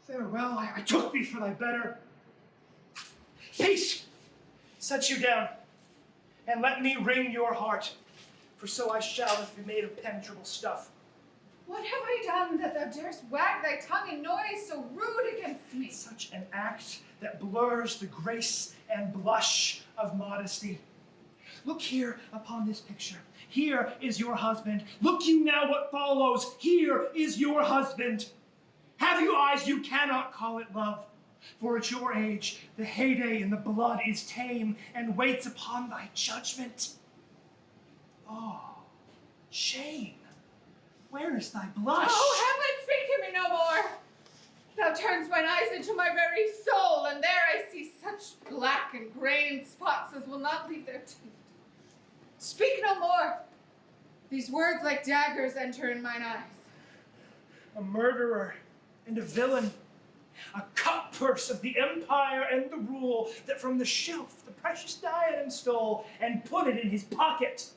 Farewell, I took thee for thy better. Peace! Set you down, and let me wring your heart, for so I shall if be made of penetrable stuff. What have I done that thou darest wag thy tongue in noise so rude against me? Such an act that blurs the grace and blush of modesty. Look here upon this picture. Here is your husband. Look you now what follows. Here is your husband. Have you eyes? You cannot call it love. For at your age, the heyday in the blood is tame and waits upon thy judgment. Oh, shame. Where is thy blush? Oh, Hamlet, speak to me no more. Thou turns mine eyes into my very soul, and there I see such black and grained spots as will not leave their tint. Speak no more. These words like daggers enter in mine eyes. A murderer and a villain, a cutpurse of the empire and the rule, that from the shelf the precious diadem stole and put it in his pocket.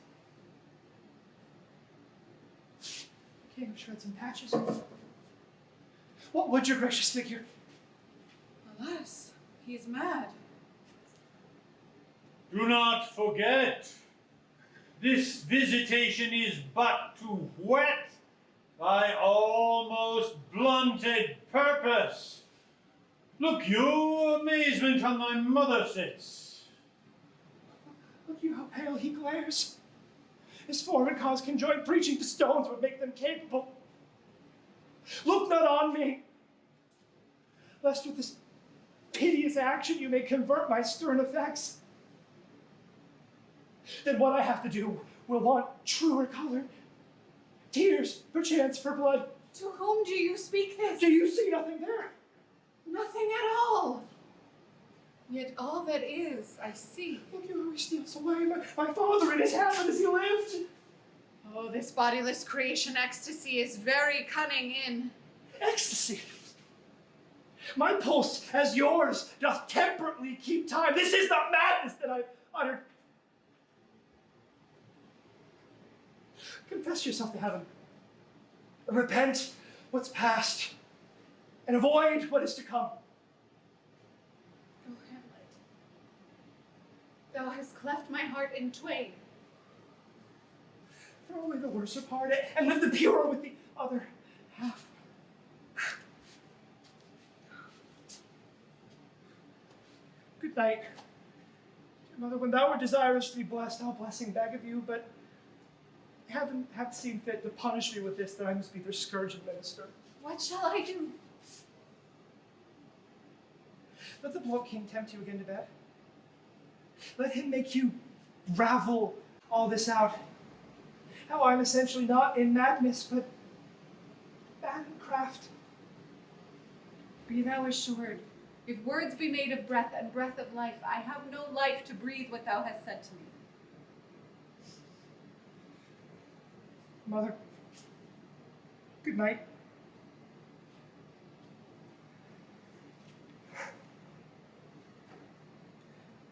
King of shreds and patches. What would your gracious figure? Alas, he is mad. Do not forget, this visitation is but to whet thy almost blunted purpose. Look you, amazement on thy mother sits. Look you how pale he glares. His form and cause conjoined, preaching to stones would make them capable. Look not on me, lest with this piteous action you may convert my stern effects. Then what I have to do will want truer color, tears, perchance for blood. To whom do you speak this? Do you see nothing there? Nothing at all. Yet all that is, I see. Look at how he steals away my father in his Hamlet as he lived. Oh, this bodiless creation ecstasy is very cunning in. Ecstasy. My pulse, as yours, doth temperately keep time. This is not madness that I uttered. Confess yourself to heaven. Repent what's past, and avoid what is to come. Oh, Hamlet, thou hast cleft my heart in twain. Throw away the worser part and live the purer with the other half. Good night. Dear mother, when thou art desirous to be blessed, I'll blessing beg of you, but heaven hath seen fit to punish me with this, that I must be their scourge and minister. What shall I do? Let the bloat king tempt you again to bed. Let him make you ravel all this out. How I'm essentially not in madness, but bad in craft. Be thou assured, if words be made of breath and breath of life, I have no life to breathe what thou hast said to me. Mother, good night.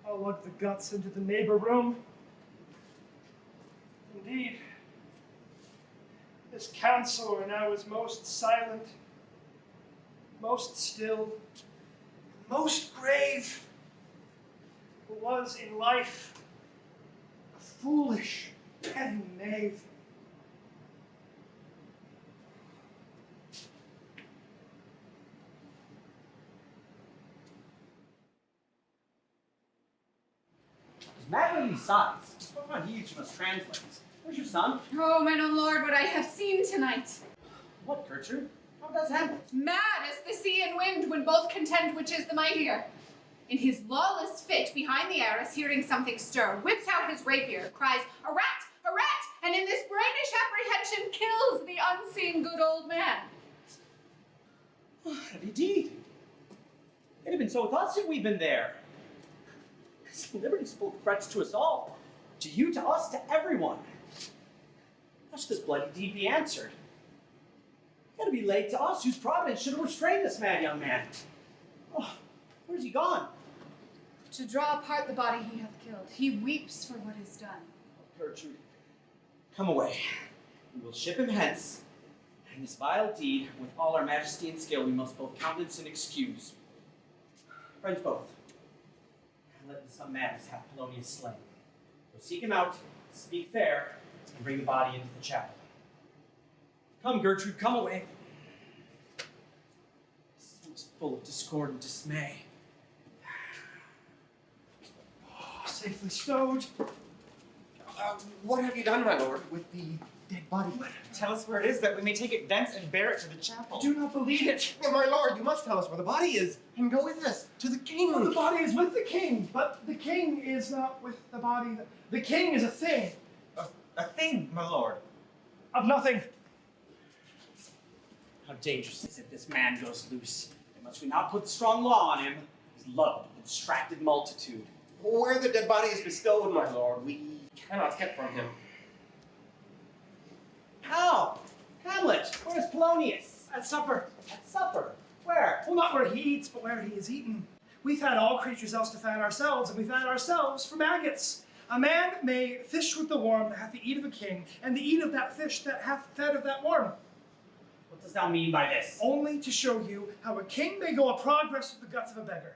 I'll lug the guts into the neighbor room. Indeed, this counselor now is most silent, most still, most grave, who was in life a foolish, petty knave. Is Matt really size? Spoke on huge, you must translate. Where's your son? Oh, mine own lord, what I have seen tonight. What, Gertrude? How does Hamlet? Mad as the sea and wind when both contend which is the mightier. In his lawless fit behind the arras, hearing something stir, whips out his rapier, cries, "A rat! A rat!" and in this brainish apprehension kills the unseen good old man. Indeed. It had been so with us if we'd been there. His liberty spoke threats to us all. To you, to us, to everyone. How should this bloody deed be answered? It had to be laid to us, whose providence should have restrained this mad young man. Oh, where's he gone? To draw apart the body he hath killed, he weeps for what is done. Gertrude, come away. We will ship him hence. And this vile deed, with all our majesty and skill, we must both countenance and excuse. Friends both, let in some madness have Polonius slain. Go seek him out, speak fair, and bring the body into the chapel. Come, Gertrude, come away. This one's full of discord and dismay. Oh, safely stowed. What have you done, my lord, with the dead body? Tell us where it is, that we may take it thence and bear it to the chapel. Do not believe it. Oh, my lord, you must tell us where the body is, and go with us to the king. Well, the body is with the king, but the king is not with the body. The king is a thing. A thing, my lord. Of nothing. How dangerous is it this man goes loose? And must we not put strong law on him? His loved and distracted multitude. Where the dead body is bestowed, my lord, we cannot get from him. How? Hamlet, where's Polonius? At supper. At supper. Where? Well, not where he eats, but where he is eaten. We've had all creatures else to fan ourselves, and we fan ourselves for maggots. A man may fish with the worm that hath the eat of a king, and the eat of that fish that hath fed of that worm. What dost thou mean by this? Only to show you how a king may go a progress with the guts of a beggar.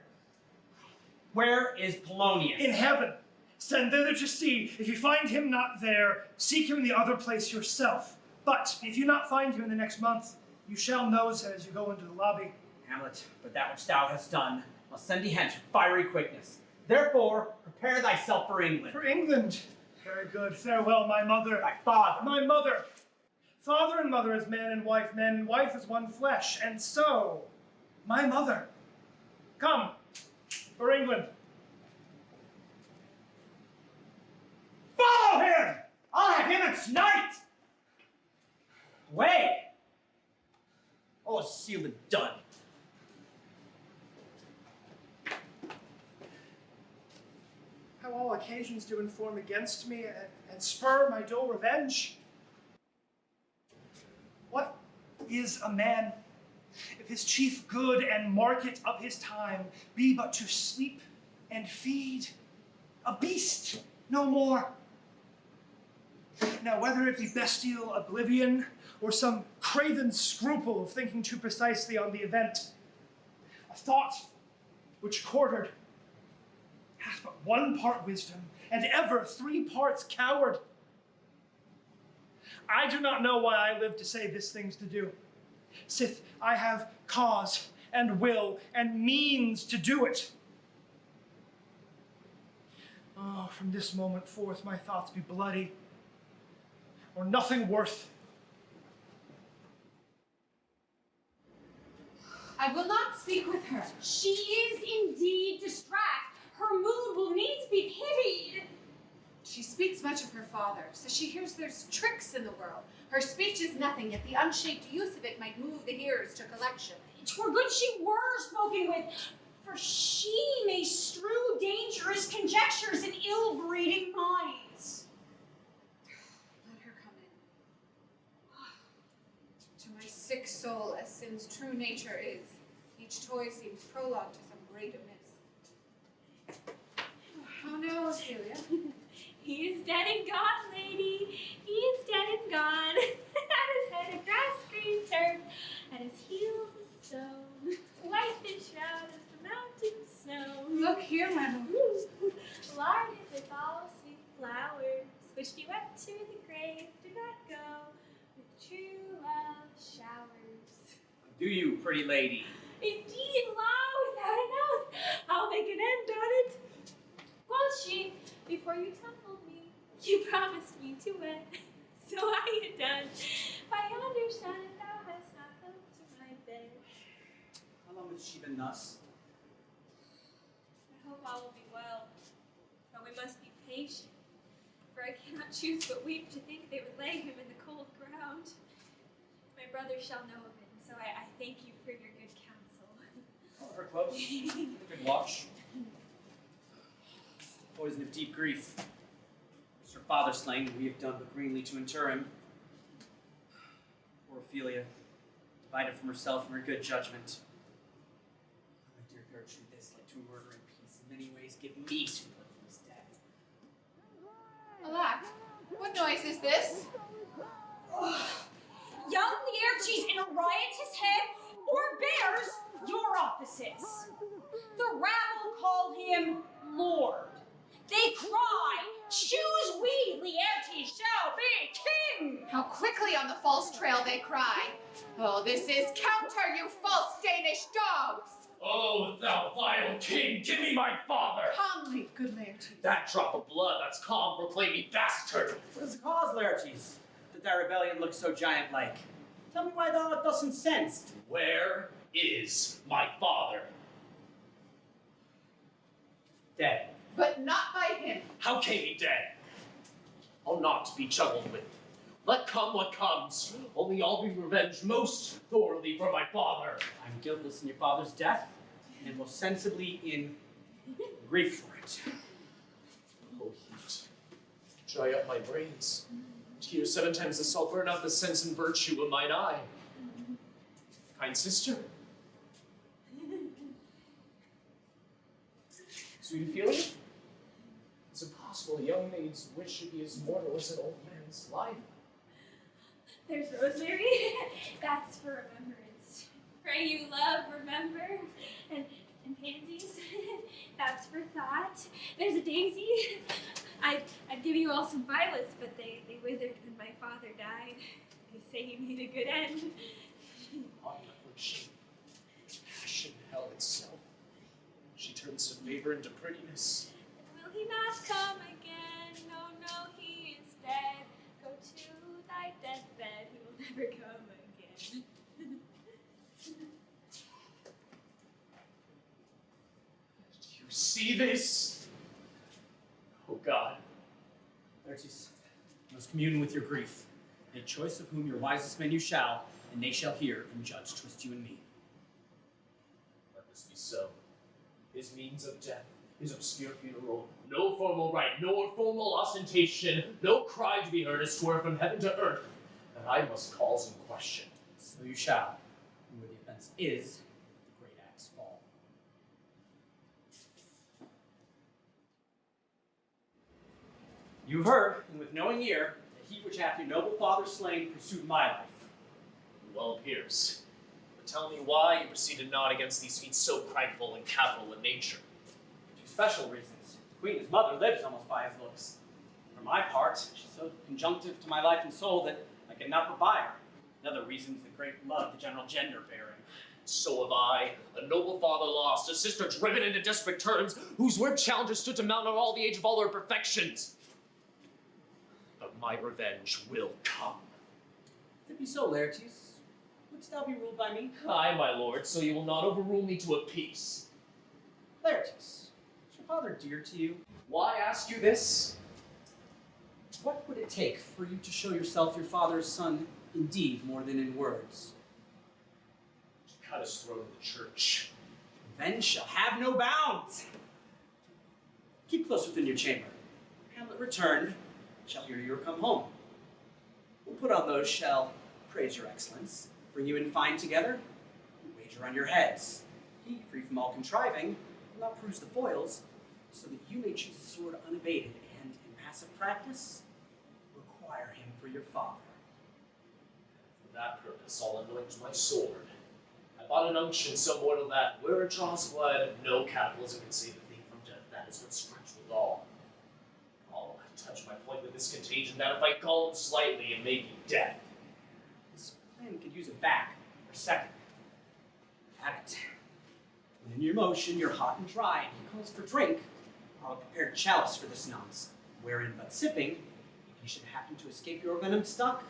Where is Polonius? In heaven. Send thither to see. If you find him not there, seek him in the other place yourself. But if you not find him in the next month, you shall nose him as you go into the lobby. Hamlet, but that which thou hast done must send thee hence with fiery quickness. Therefore, prepare thyself for England. For England. Very good. Farewell, my mother. Thy father. My mother. Father and mother as man and wife as one flesh. And so, my mother. Come, for England. Follow him! I'll have him at night! feel the dud. How all occasions do inform against me and spur my dull revenge. What is a man if his chief good and market of his time be but to sleep and feed? A beast, no more. Now, whether it be bestial oblivion or some craven scruple of thinking too precisely on the event, a thought which quartered hath but one part wisdom, and ever 3 parts coward. I do not know why I live to say this thing's to do, sith I have cause and will and means to do it. Oh, from this moment forth my thoughts be bloody, or nothing worth. I will not speak with her. She is indeed distraught. Her mood will needs be pitied. She speaks much of her father, so she hears there's tricks in the world. Her speech is nothing, yet the unshaped use of it might move the hearers to collection. 'Twere good she were spoken with, for she may strew dangerous conjectures in ill-breeding minds. Let her come in. To my sick soul, as sin's true nature is, each toy seems prologue to some great amiss. How now, Ophelia? He is dead and gone, lady. He is dead and gone. At his head a grass green turf, at his heels a stone. White and shroud as the mountain snow. Look here, my lord. Larded with all sweet flowers, which be wet to the grave, do not go with true love showers. Do you, pretty lady? Indeed, la, without an oath, I'll make an end on it. Quoth she, before you tumbled me, you promised me to wed. So I had done. By yonder sun, thou hast not come to my bed. How long has she been thus? I hope all will be well, but we must be patient, for I cannot choose but weep to think they would lay him in the cold ground. My brother shall know of it, so I thank you for your good counsel. Call her close. Good watch. Poison of deep grief. Is her father slain, and we have done but greenly to inter him. Poor Ophelia, divided from herself and her good judgment. My dear Gertrude, this, like to a murder in peace, in many ways give me to put from his death. Alack, what noise is this? Young Laertes in a riotous head, or bears your offices. The rabble call him Lord. They cry, choose we, Laertes shall be king! How quickly on the false trail they cry. Oh, this is counter, you false Danish dogs! Oh, thou vile king, give me my father! Calmly, good Laertes. That drop of blood, that's calm, proclaim me bastard! What is the cause, Laertes, that thy rebellion looks so giant-like? Tell me why thou art thus incensed. Where is my father? Dead. But not by him. How came he dead? I'll not be juggled with. Let come what comes. Only I'll be revenged most thoroughly for my father. I'm guiltless in your father's death, and most sensibly in grief for it. Oh, heat. Dry up my brains. Tears 7 times the salt burn out the sense and virtue of mine eye. Kind sister. Sweet Ophelia? Is it possible a young maid's wish should be as mortal as an old man's life? There's rosemary. That's for remembrance. Pray you, love, remember. And pansies. That's for thought. There's a daisy. I'd give you all some violets, but they withered when my father died. They say he made a good end. Hot affliction. Passion, hell itself. She turns to favor into prettiness. Will he not come again? No, no, he is dead. Go to thy deathbed. He will never come again. Do you see this? Oh God. Laertes, you must commune with your grief. Make choice of whom your wisest men you shall, and they shall hear and judge twixt you and me. this be so. His means of death, his obscure funeral, no formal rite, nor formal ostentation, no cry to be heard as 'twere from heaven to earth, that I must cause in question. So you shall, and where the offense is, the great axe fall. You've heard, and with knowing ear, that he which hath your noble father slain pursued my life. Well appears. But tell me why you proceeded not against these feats so prideful and capital in nature. Two special reasons. The queen, his mother, lives almost by his looks. For my part, she's so conjunctive to my life and soul that I can not but buy her. Another reason is the great love the general gender bearing. So have I, a noble father lost, a sister driven into desperate turns, whose word challenges stood to mount on all the age of all her perfections. But my revenge will come. If it be so, Laertes, wouldst thou be ruled by me? Aye, my lord, so you will not overrule me to a peace. Laertes, is your father dear to you? Why ask you this? What would it take for you to show yourself your father's son in deed more than in words? To cut his throat in the church. Revenge shall have no bounds. Keep close within your chamber. Hamlet returned, shall hear you are come home. We'll put on those shall praise your excellence, bring you in fine together, and wager on your heads. He, free from all contriving, will not bruise the foils, so that you may choose a sword unabated, and in passive practice, require him for your father. For that purpose, I'll anoint my sword. I bought an unction so mortal that, where it draws blood, no capitalism can save a thief from death. That is what scratch with all. I'll touch my point with this contagion, that if I gall him slightly, it may be death. This plan could use a back or second. Have it. When in your motion you're hot and dry, and he calls for drink, I'll have prepared chalice for this nonce, wherein but sipping, if you should happen to escape your venom stuck,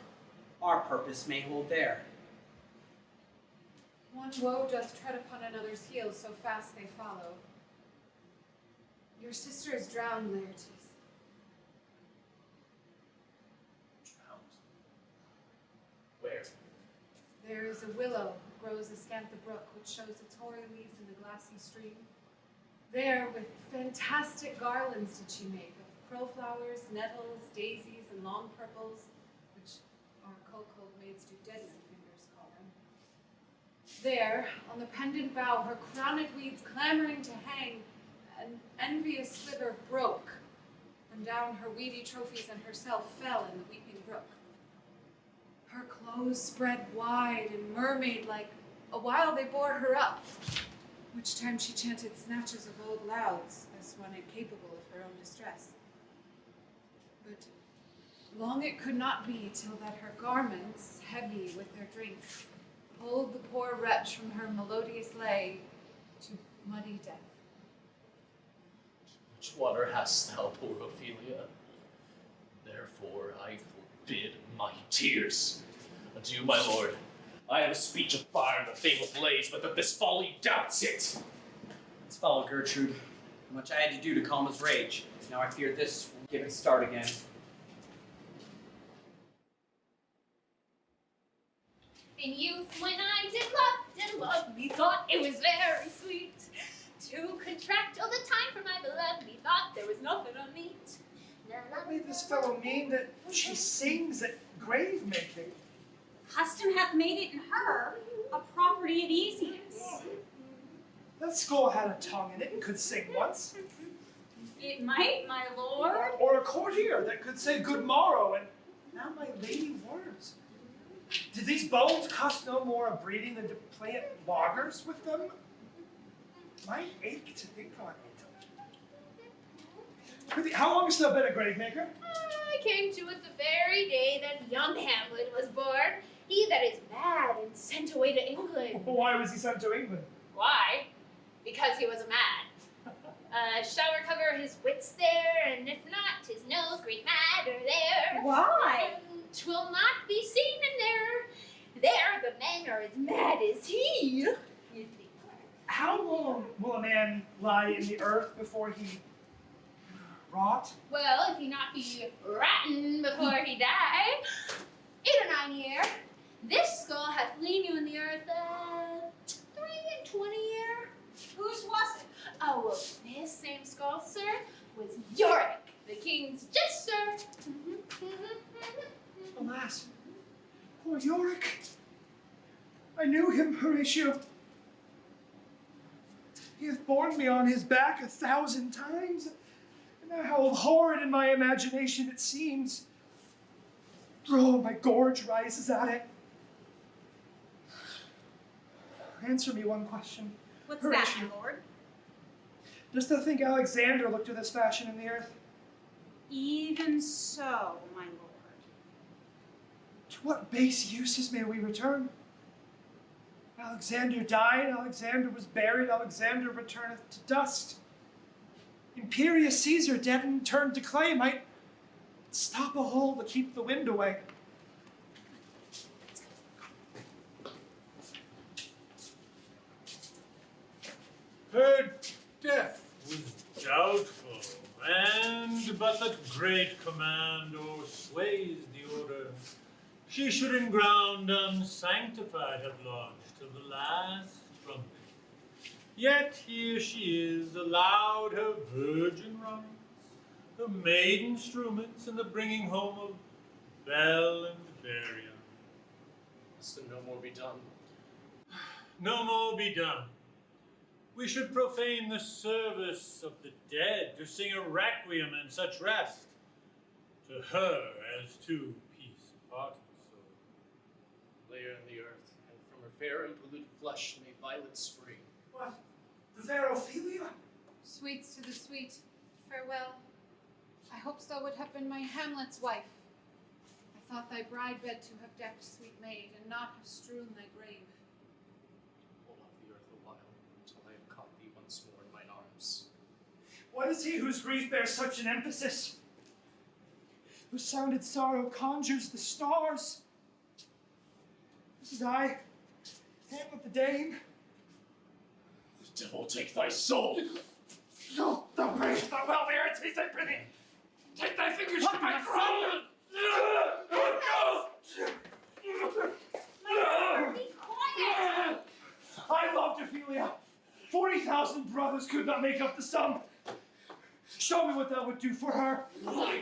our purpose may hold there. One woe doth tread upon another's heels, so fast they follow. Your sister is drowned, Laertes. Drowned. Where? There is a willow, grows ascant the brook, which shows its hoary leaves in the glassy stream. There, with fantastic garlands did she make, of crowflowers, nettles, daisies, and long purples, which our cold maids do deaden fingers call them. There, on the pendant bough, her crowned weeds clamoring to hang, an envious sliver broke, and down her weedy trophies and herself fell in the weeping brook. Her clothes spread wide and mermaid-like, a while they bore her up, which time she chanted snatches of old lauds, as one incapable of her own distress. But long it could not be till that her garments, heavy with their drink, pulled the poor wretch from her melodious lay to muddy death. Which water hast thou, poor Ophelia? Therefore I forbid my tears. Adieu, my lord. I have a speech of fire and the fatal blaze, but that this folly doubts it. Let's follow Gertrude. How much I had to do to calm his rage. Now I fear this will give it start again. In youth, when I did love, methought it was very sweet to contract all the time for my beloved. Methought there was nothing unmeet. What may this fellow mean that she sings at grave making? Custom hath made it in her a property of easiness. That skull had a tongue in it and could sing once. It might, my lord. Or a courtier that could say good morrow and now my lady words. Did these bones cost no more of breeding than to plant loggers with them? Might ache to think on it. How long has thou been a grave maker? I came to it the very day that young Hamlet was born. He that is mad and sent away to England. Why was he sent to England? Why? Because he was a man. Shall recover his wits there, and if not, 'tis no great matter there. Why? 'Twill not be seen in there the men are as mad as he. How long will a man lie in the earth before he rot? Well, if he not be rotten before he die, 8 or 9 year. This skull hath lain you in the earth 3 and 20 year. Whose was it? Oh, well, this same skull, sir, was Yorick, the king's jester. Alas, poor Yorick. I knew him, Horatio. He hath borne me on his back 1,000 times, and now how horrid in my imagination it seems. Oh, my gorge rises at it. Answer me one question. What's Horatio. that, my lord? Dost thou think Alexander looked to this fashion in the earth? Even so, my lord. To what base uses may we return? Alexander died, Alexander was buried, Alexander returneth to dust. Imperious Caesar, dead and turned to clay, might stop a hole to keep the wind away. Her death was doubtful, and but that great command o'ersways the order. She should in ground unsanctified have lodged till the last trumpet. Yet here she is, allowed her virgin rites, her maiden instruments, and the bringing home of bell and burial. Must there no more be done? No more be done. We should profane the service of the dead to sing a requiem and such rest to her as to peace parting soul. Lay her in the earth, and from her fair and polluted flesh may violets spring. What? The fair Ophelia? Sweets to the sweet, farewell. I hoped thou would have been my Hamlet's wife. I thought thy bride bed to have decked, sweet maid, and not have strewn thy grave. Hold off the earth a while, until I have caught thee once more in mine arms. What is he whose grief bears such an emphasis? Whose sounded sorrow conjures the stars? This is I, Hamlet the Dane. The devil take thy soul! No, thou prayest thou well, Laertes, I prithee. Take thy fingers from my throat! Be quiet! I loved Ophelia. 40,000 brothers could not make up the sum. Show me what thou would do for her. Oh,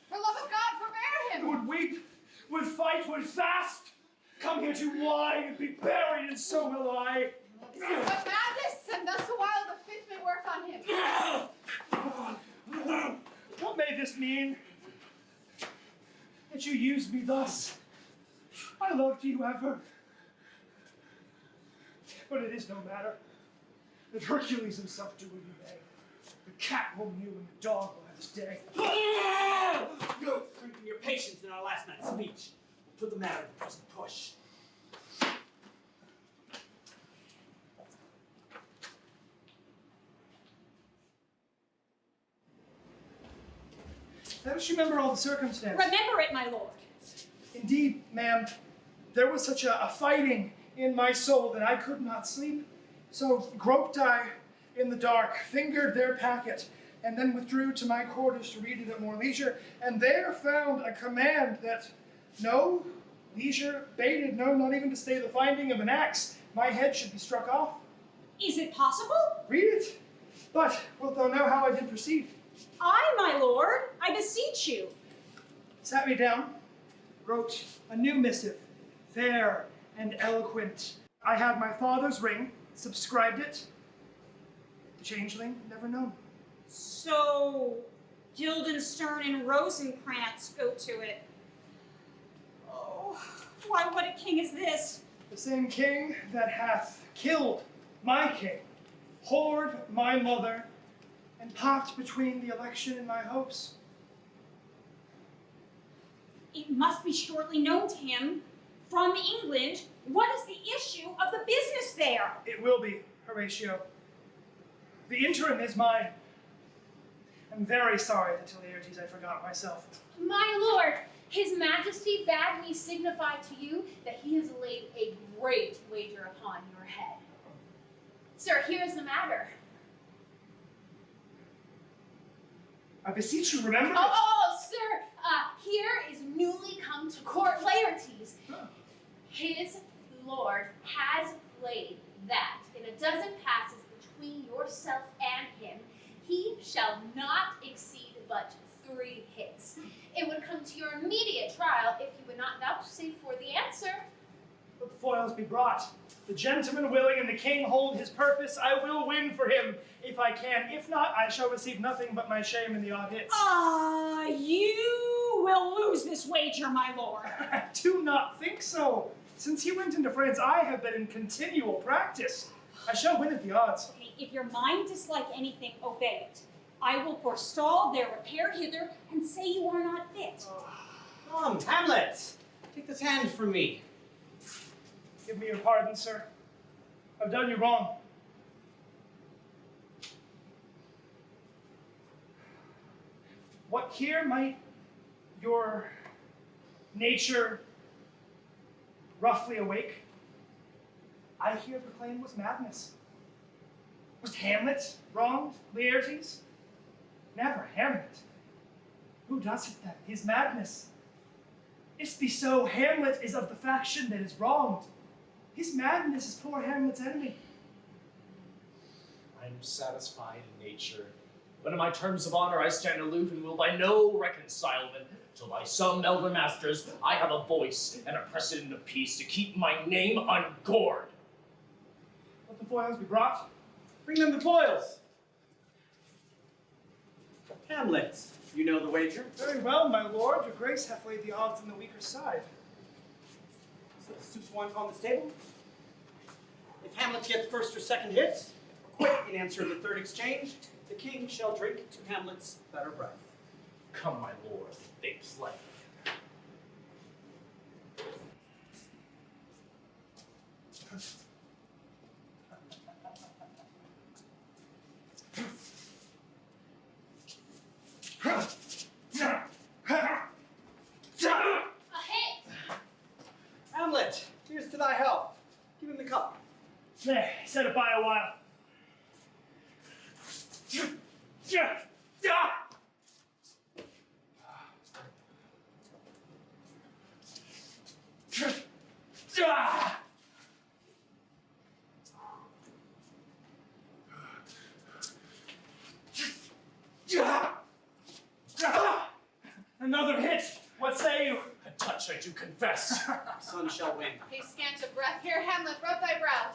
for love of God, forbear him! Would weep, would fight, would fast. Come here to whine and be buried, and so will I. This is but madness, and thus a while the fit may work on him. What may this mean? That you use me thus? I loved you ever. But it is no matter. Let Hercules himself do what he may. The cat will mew and the dog will have his day. Strengthen your patience in our last night's speech. We'll put the matter to the present push. Don't you remember all the circumstances? Remember it, my lord. Indeed, ma'am, there was such a fighting in my soul that I could not sleep. So groped I in the dark, fingered their packet, and then withdrew to my quarters to read it at more leisure, and there found a command that no leisure baited, no, not even to stay the finding of an axe, my head should be struck off. Is it possible? Read it. But wilt thou know how I did proceed? I, my lord, I beseech you. Sat me down, wrote a new missive, fair and eloquent. I had my father's ring, subscribed it. The changeling never known. So, Guildenstern and Rosencrantz go to it. Oh, why, what a king is this? The same king that hath killed my king, whored my mother, and popped between the election and my hopes. It must be shortly known to him from England what is the issue of the business there. It will be, Horatio. The interim is mine. I'm very sorry that, Laertes, I forgot myself. My lord, his majesty bade me signify to you that he has laid a great wager upon your head. Sir, here is the matter. I beseech you, remember it. Oh, sir, here is newly come to court Laertes. His lord has laid that in a dozen passes yourself and him, he shall not exceed but 3 hits. It would come to your immediate trial if you would not vouchsafe for the answer. Let the foils be brought. The gentleman willing and the king hold his purpose. I will win for him if I can. If not, I shall receive nothing but my shame in the odd hits. You will lose this wager, my lord. I do not think so. Since he went into France, I have been in continual practice. I shall win at the odds. Okay, if your mind dislike anything, obey it. I will forestall their repair hither and say you are not fit. Come, Hamlet, take this hand from me. Give me your pardon, sir. I've done you wrong. What here might your nature roughly awake, I here proclaim was madness. Was Hamlet wronged, Laertes? Never Hamlet. Who does it then? His madness. If be so, Hamlet is of the faction that is wronged. His madness is poor Hamlet's enemy. I am satisfied in nature, but in my terms of honor I stand aloof and will by no reconcilement till by some elder masters I have a voice and a precedent of peace to keep my name ungored. Let the foils be brought. Bring them the foils. Hamlet, you know the wager? Very well, my lord. Your grace hath laid the odds on the weaker side. So the suit's one on the table. If Hamlet gets first or second hits, quick in answer to the third exchange, the king shall drink to Hamlet's better breath. Come, my lord, they play. A hit! Hamlet, here's to thy health. Give him the cup. There, set it by a while. Another hit! What say you? A touch I do confess. Son shall win. Pay scant of breath. Here, Hamlet, rub thy brows.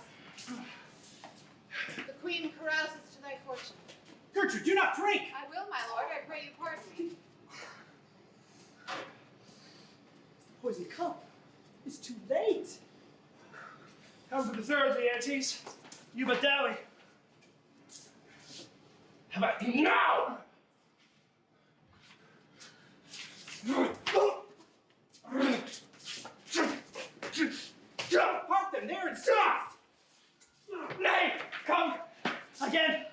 The queen carouses to thy fortune. Gertrude, do not drink! I will, my lord. I pray you pardon me. The poisoned cup is too late. Come for the third, Laertes. You but dally. How about you now? Part them, they're in Stop! Nay, come again.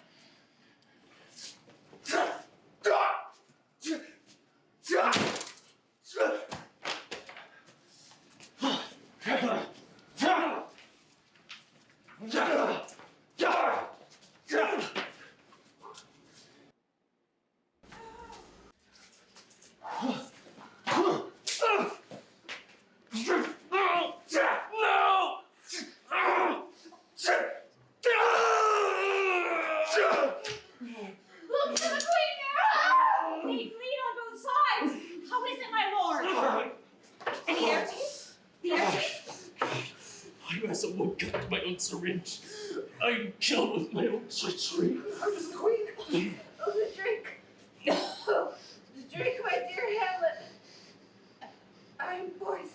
Look to the queen now! They bleed on both sides. How is it, my lord? And the Laertes? The Laertes? I as a woodcut to my own syringe. I am killed with my own treachery. Oh, the queen! Oh, the drink! The drink, my dear Hamlet! I am poisoned.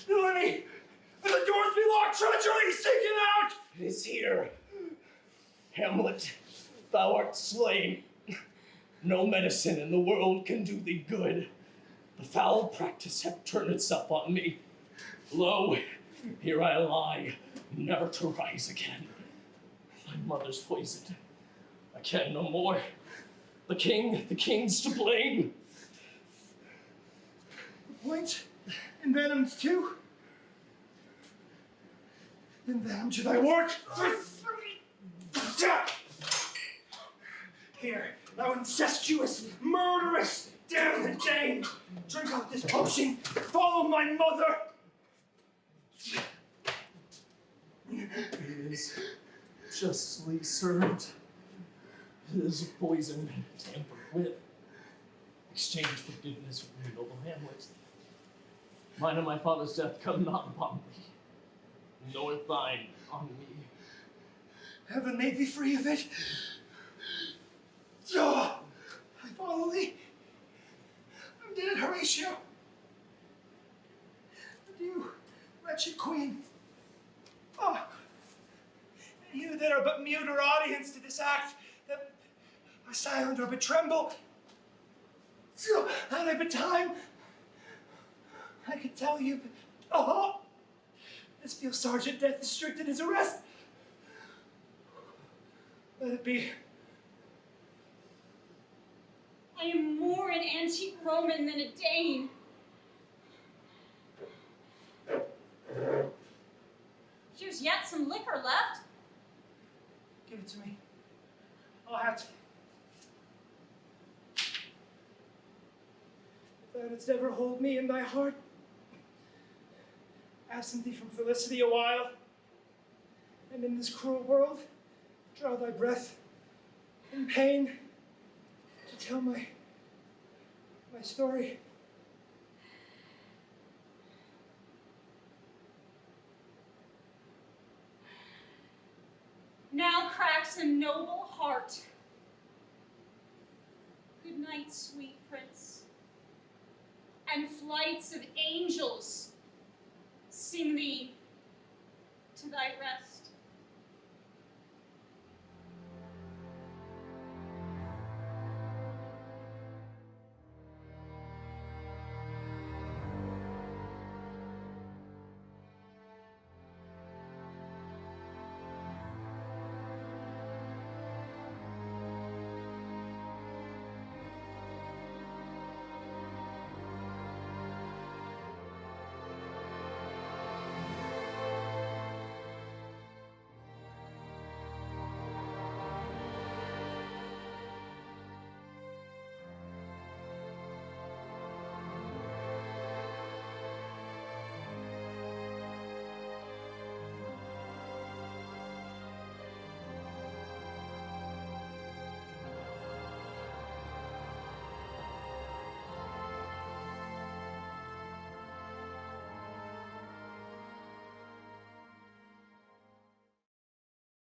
Lenny! The doors be locked! Treachery! Seek him out! It is here. Hamlet, thou art slain. No medicine in the world can do thee good. The foul practice hath turned itself on me. Lo, here I lie, never to rise again. My mother's poisoned. I can no more. The king's to blame. The point? Envenomed too? Envenom to thy work! Here, thou incestuous, murderous, damned Jane! Drink out this potion! Follow my mother! is justly served. It is poisoned, tampered with. Exchange forgiveness with me, noble Hamlet. Mine and my father's death come not upon thee, nor thine on me. Heaven may be free of it. Oh, I follow thee. I'm dead, Horatio. And you, wretched queen. Oh, and you that are but mute or audience to this act, that are silent or but tremble. So, had I but time, I could tell you, but oh, this feels Sergeant Death is strict in his arrest. Let it be. I am more an antique Roman than a Dane. There's yet some liquor left. Give it to me. I'll have to. If thou didst ever hold me in thy heart, absent thee from felicity a while, and in this cruel world, draw thy breath in pain to tell my story. Now cracks a noble heart. Good night, sweet prince. And flights of angels sing thee to thy rest.